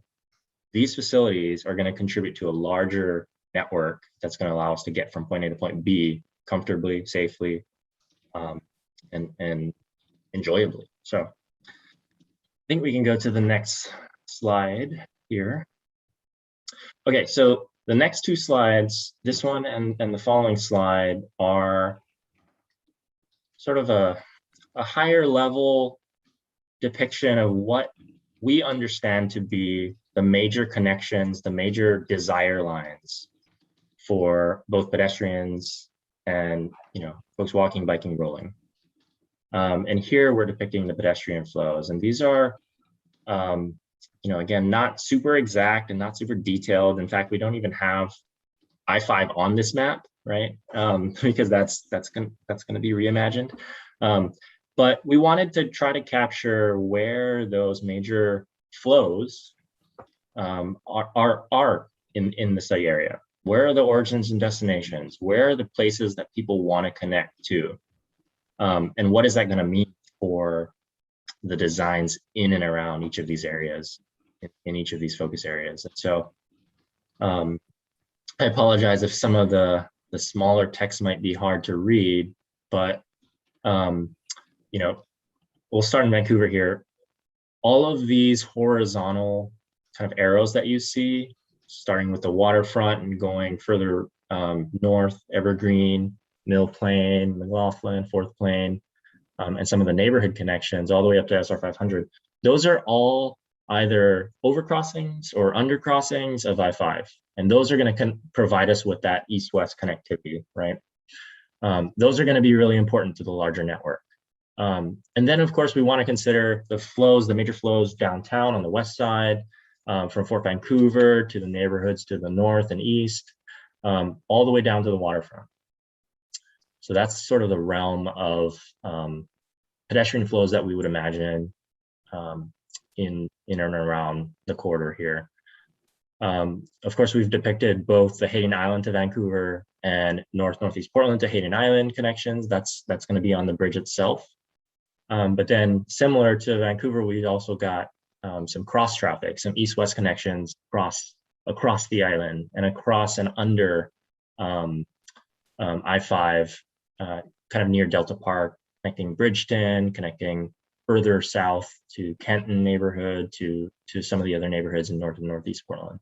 these facilities are going to contribute to a larger network that's going to allow us to get from point A to point B comfortably, safely, and enjoyably. So I think we can go to the next slide here. Okay, so the next two slides, this one and the following slide, are sort of a higher level depiction of what we understand to be the major connections, the major desire lines for both pedestrians and folks walking, biking, rolling. And here we're depicting the pedestrian flows, and these are again, not super exact and not super detailed. In fact, we don't even have I-5 on this map, right? Because that's going to be reimagined. But we wanted to try to capture where those major flows are in the study area. Where are the origins and destinations? Where are the places that people want to connect to? And what is that going to mean for the designs in and around each of these areas, in each of these focus areas? And so I apologize if some of the smaller text might be hard to read, but we'll start in Vancouver here. All of these horizontal kind of arrows that you see, starting with the waterfront and going further north, Evergreen, Mill Plain, McLaughlin, Fourth Plain, and some of the neighborhood connections all the way up to SR 500. Those are all either overcrossings or undercrossings of I-5. And those are going to provide us with that east-west connectivity, right? Those are going to be really important to the larger network. And then, of course, we want to consider the flows, the major flows downtown on the west side, from Fort Vancouver to the neighborhoods to the north and east, all the way down to the waterfront. So that's sort of the realm of pedestrian flows that we would imagine in and around the corridor here. Of course, we've depicted both the Hayden Island to Vancouver and northeast Portland to Hayden Island connections. That's going to be on the bridge itself. But then, similar to Vancouver, we also got some cross traffic, some east-west connections across the island and across and under I-5, kind of near Delta Park, connecting Bridgeton, connecting further south to Kenton neighborhood, to some of the other neighborhoods in North and Northeast Portland.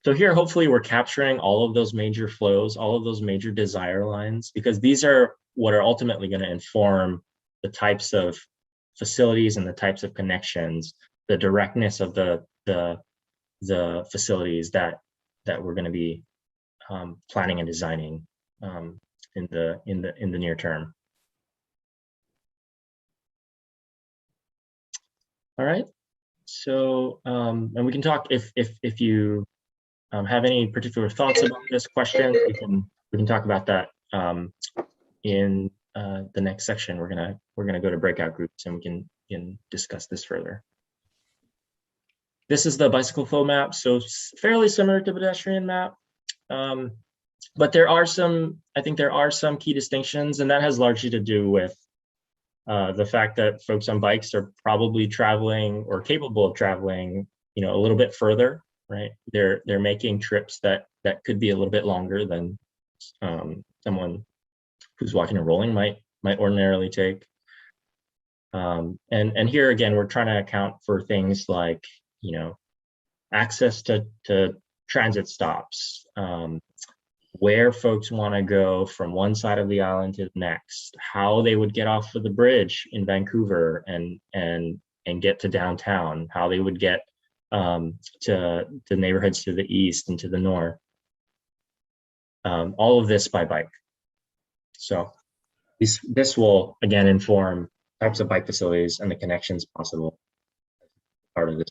So here, hopefully we're capturing all of those major flows, all of those major desire lines, because these are what are ultimately going to inform the types of facilities and the types of connections, the directness of the facilities that we're going to be planning and designing in the near term. All right. So and we can talk if you have any particular thoughts about this question, we can talk about that in the next section. We're gonna go to breakout groups and we can discuss this further. This is the bicycle flow map, so fairly similar to pedestrian map, but I think there are some key distinctions, and that has largely to do with the fact that folks on bikes are probably traveling or capable of traveling, a little bit further, right? They're making trips that could be a little bit longer than someone who's walking and rolling might ordinarily take. And here again, we're trying to account for things like, access to transit stops, where folks want to go from one side of the island to the next, how they would get off of the bridge in Vancouver and get to downtown, how they would get to the neighborhoods to the east and to the north. All of this by bike. So this will again inform types of bike facilities and the connections possible part of this.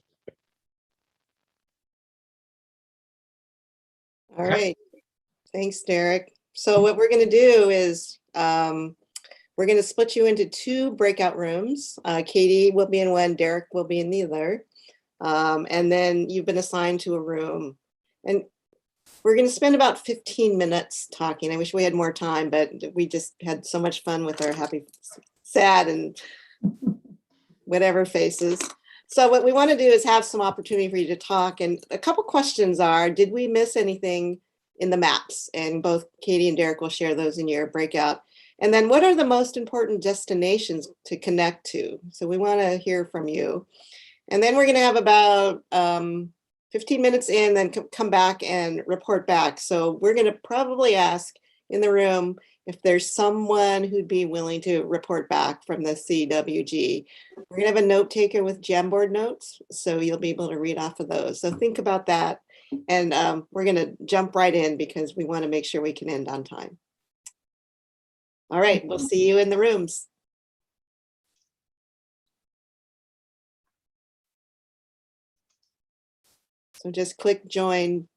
All right. Thanks, Derek. So what we're going to do is we're going to split you into 2 breakout rooms. Katie will be in one, Derek will be in the other. And then you've been assigned to a room. And we're going to spend about 15 minutes talking. I wish we had more time, but we just had so much fun with our happy, sad, and whatever faces. So what we want to do is have some opportunity for you to talk. And a couple questions are, did we miss anything in the maps? And both Katie and Derek will share those in your breakout. And then what are the most important destinations to connect to? So we want to hear from you. And then we're going to have about 15 minutes in, then come back and report back. So we're going to probably ask in the room if there's someone who'd be willing to report back from the CWG. We're going to have a note taker with Jamboard notes, so you'll be able to read off of those. So think about that. And we're going to jump right in because we want to make sure we can end on time. All right, we'll see you in the rooms. So just click join.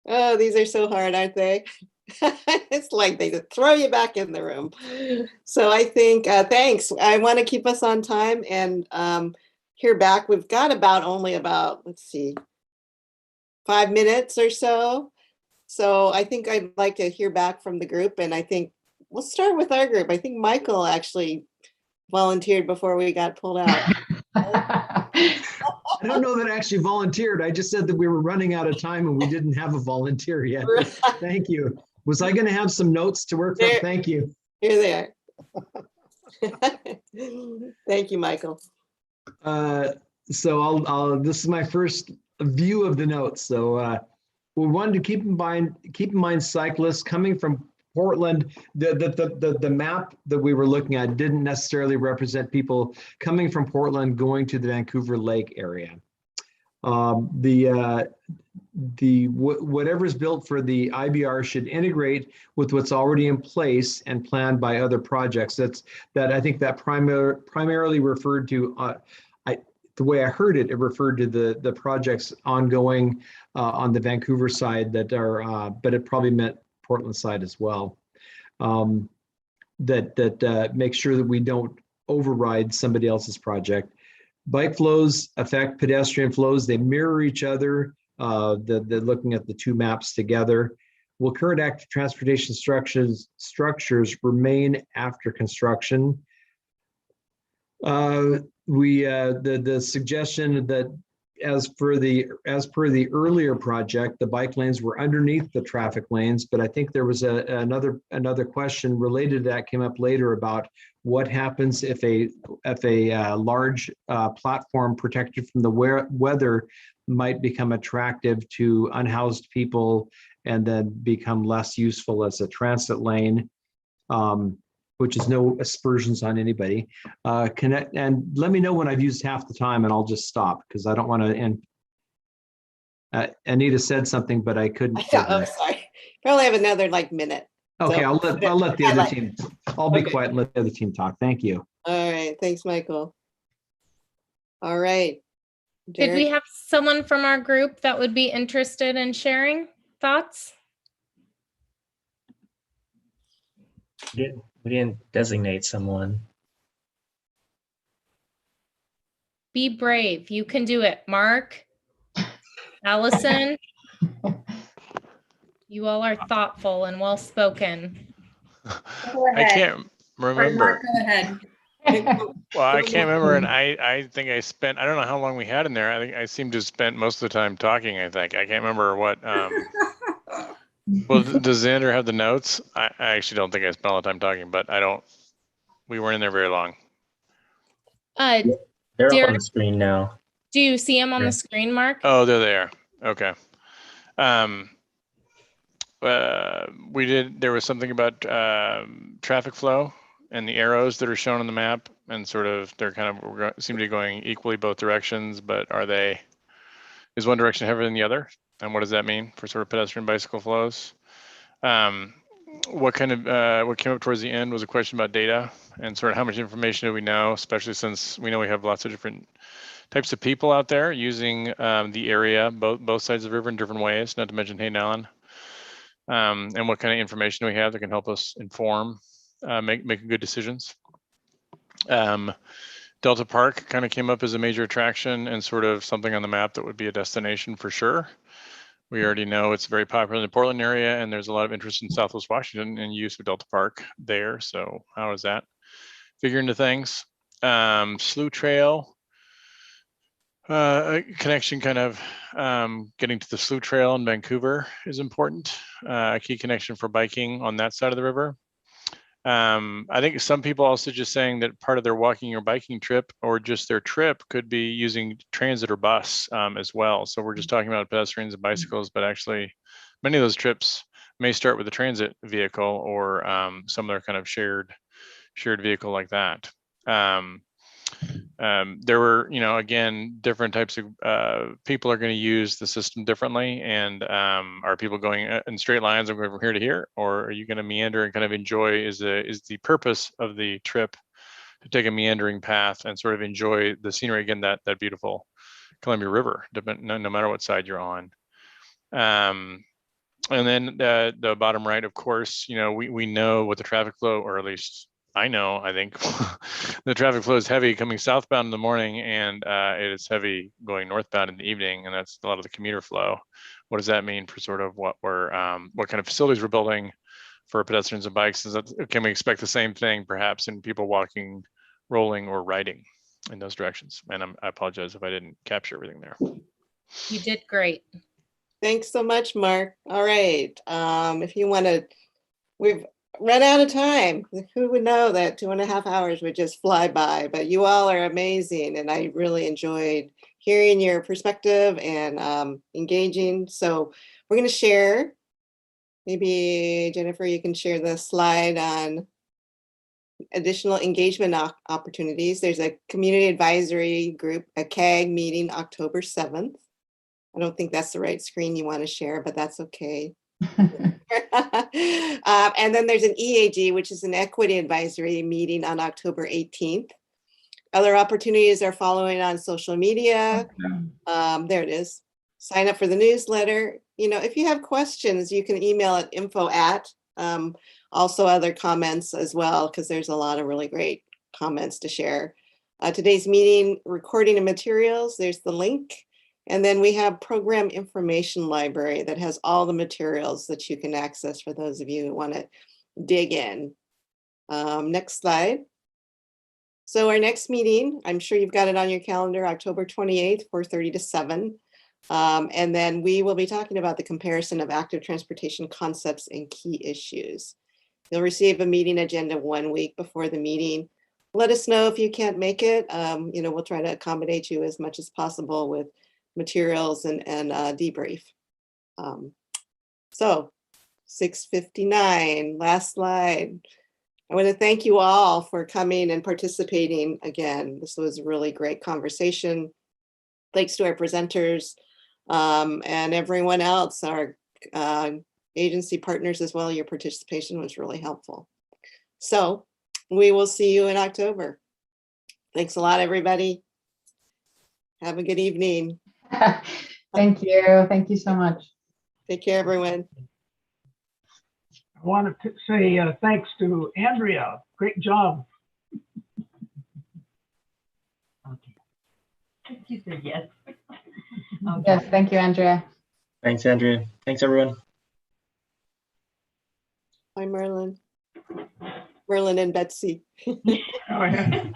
Oh, these are so hard, aren't they? It's like they just throw you back in the room. So I think, thanks. I want to keep us on time and hear back. We've got only about, let's see, 5 minutes or so. So I think I'd like to hear back from the group, and I think we'll start with our group. I think Michael actually volunteered before we got pulled out. I don't know that I actually volunteered. I just said that we were running out of time and we didn't have a volunteer yet. Thank you. Was I going to have some notes to work from? Thank you. Here they are. Thank you, Michael. So this is my first view of the notes. So we wanted to keep in mind cyclists coming from Portland. The map that we were looking at didn't necessarily represent people coming from Portland going to the Vancouver Lake area. Whatever's built for the IBR should integrate with what's already in place and planned by other projects. I think that primarily referred to, the way I heard it, it referred to the projects ongoing on the Vancouver side that are, but it probably meant Portland side as well. That makes sure that we don't override somebody else's project. Bike flows affect pedestrian flows. They mirror each other. They're looking at the two maps together. Will current active transportation structures remain after construction? The suggestion that as per the earlier project, the bike lanes were underneath the traffic lanes, but I think there was another question related to that came up later about what happens if a large platform protected from the weather might become attractive to unhoused people and then become less useful as a transit lane. Which is no aspersions on anybody. And let me know when I've used half the time and I'll just stop because I don't want to end. Anita said something, but I couldn't. I'm sorry. Probably have another minute. Okay, So, I'll let the other team. I'll be quiet and let the other team talk. Thank you. All right, thanks, Michael. All right. Did we have someone from our group that would be interested in sharing thoughts? We didn't designate someone. Be brave. You can do it. Mark, Allison, you all are thoughtful and well-spoken. I can't remember. Go ahead. Well, I can't remember, and I think I spent, I don't know how long we had in there. I think I seem to have spent most of the time talking, I think. I can't remember what, well, does Xander have the notes? I actually don't think I spent all the time talking, but we weren't in there very long. They're up on the screen now. Do you see them on the screen, Mark? Oh, there they are. Okay. There was something about traffic flow and the arrows that are shown on the map, and sort of they're kind of seem to be going equally both directions, but is one direction heavier than the other? And what does that mean for sort of pedestrian bicycle flows? What came up towards the end was a question about data and sort of how much information do we know, especially since we know we have lots of different types of people out there using the area, both sides of the river in different ways, not to mention Hayden Island. And what kind of information do we have that can help us inform, making good decisions. Delta Park kind of came up as a major attraction and sort of something on the map that would be a destination for sure. We already know it's very popular in the Portland area, and there's a lot of interest in Southwest Washington and use of Delta Park there. So how does that figure into things? Slough Trail connection, kind of getting to the Slough Trail in Vancouver is important. A key connection for biking on that side of the river. I think some people also just saying that part of their walking or biking trip or just their trip could be using transit or bus as well. So we're just talking about pedestrians and bicycles, but actually many of those trips may start with a transit vehicle or some other kind of shared vehicle like that. There were, again, different types of people are going to use the system differently. And are people going in straight lines and going from here to here, or are you going to meander and kind of enjoy? Is the purpose of the trip to take a meandering path and sort of enjoy the scenery, again, that beautiful Columbia River, no matter what side you're on. And then the bottom right, of course, we know what the traffic flow, or at least I think the traffic flow is heavy coming southbound in the morning, and it is heavy going northbound in the evening, and that's a lot of the commuter flow. What does that mean for sort of what kind of facilities we're building for pedestrians and bikes? Can we expect the same thing perhaps in people walking, rolling, or riding in those directions? And I apologize if I didn't capture everything there. You did great. Thanks so much, Mark. All right. If you want to, we've run out of time. Who would know that 2.5 hours would just fly by? But you all are amazing, and I really enjoyed hearing your perspective and engaging. So we're going to share. Maybe Jennifer, you can share the slide on additional engagement opportunities. There's a community advisory group, a CAG meeting October 7th. I don't think that's the right screen you want to share, but that's okay. And then there's an EAG, which is an equity advisory meeting on October 18th. Other opportunities are following on social media. There it is. Sign up for the newsletter. If you have questions, you can email at info@. Also other comments as well, because there's a lot of really great comments to share. Today's meeting recording and materials, there's the link. And then we have program information library that has all the materials that you can access for those of you who want to dig in. Next slide. So our next meeting, I'm sure you've got it on your calendar, October 28th, 4:30 to 7. And then we will be talking about the comparison of active transportation concepts and key issues. You'll receive a meeting agenda 1 week before the meeting. Let us know if you can't make it. We'll try to accommodate you as much as possible with materials and debrief. So 6:59, last slide. I want to thank you all for coming and participating again. This was a really great conversation. Thanks to our presenters and everyone else, our agency partners as well. Your participation was really helpful. So we will see you in October. Thanks a lot, everybody. Have a good evening. Thank you. Thank you so much. Take care, everyone. I want to say thanks to Andrea. Great job. You said yes. Yes, thank you, Andrea. Thanks, Andrea. Thanks, everyone. Bye, Merlin. Merlin and Betsy. Oh, yeah.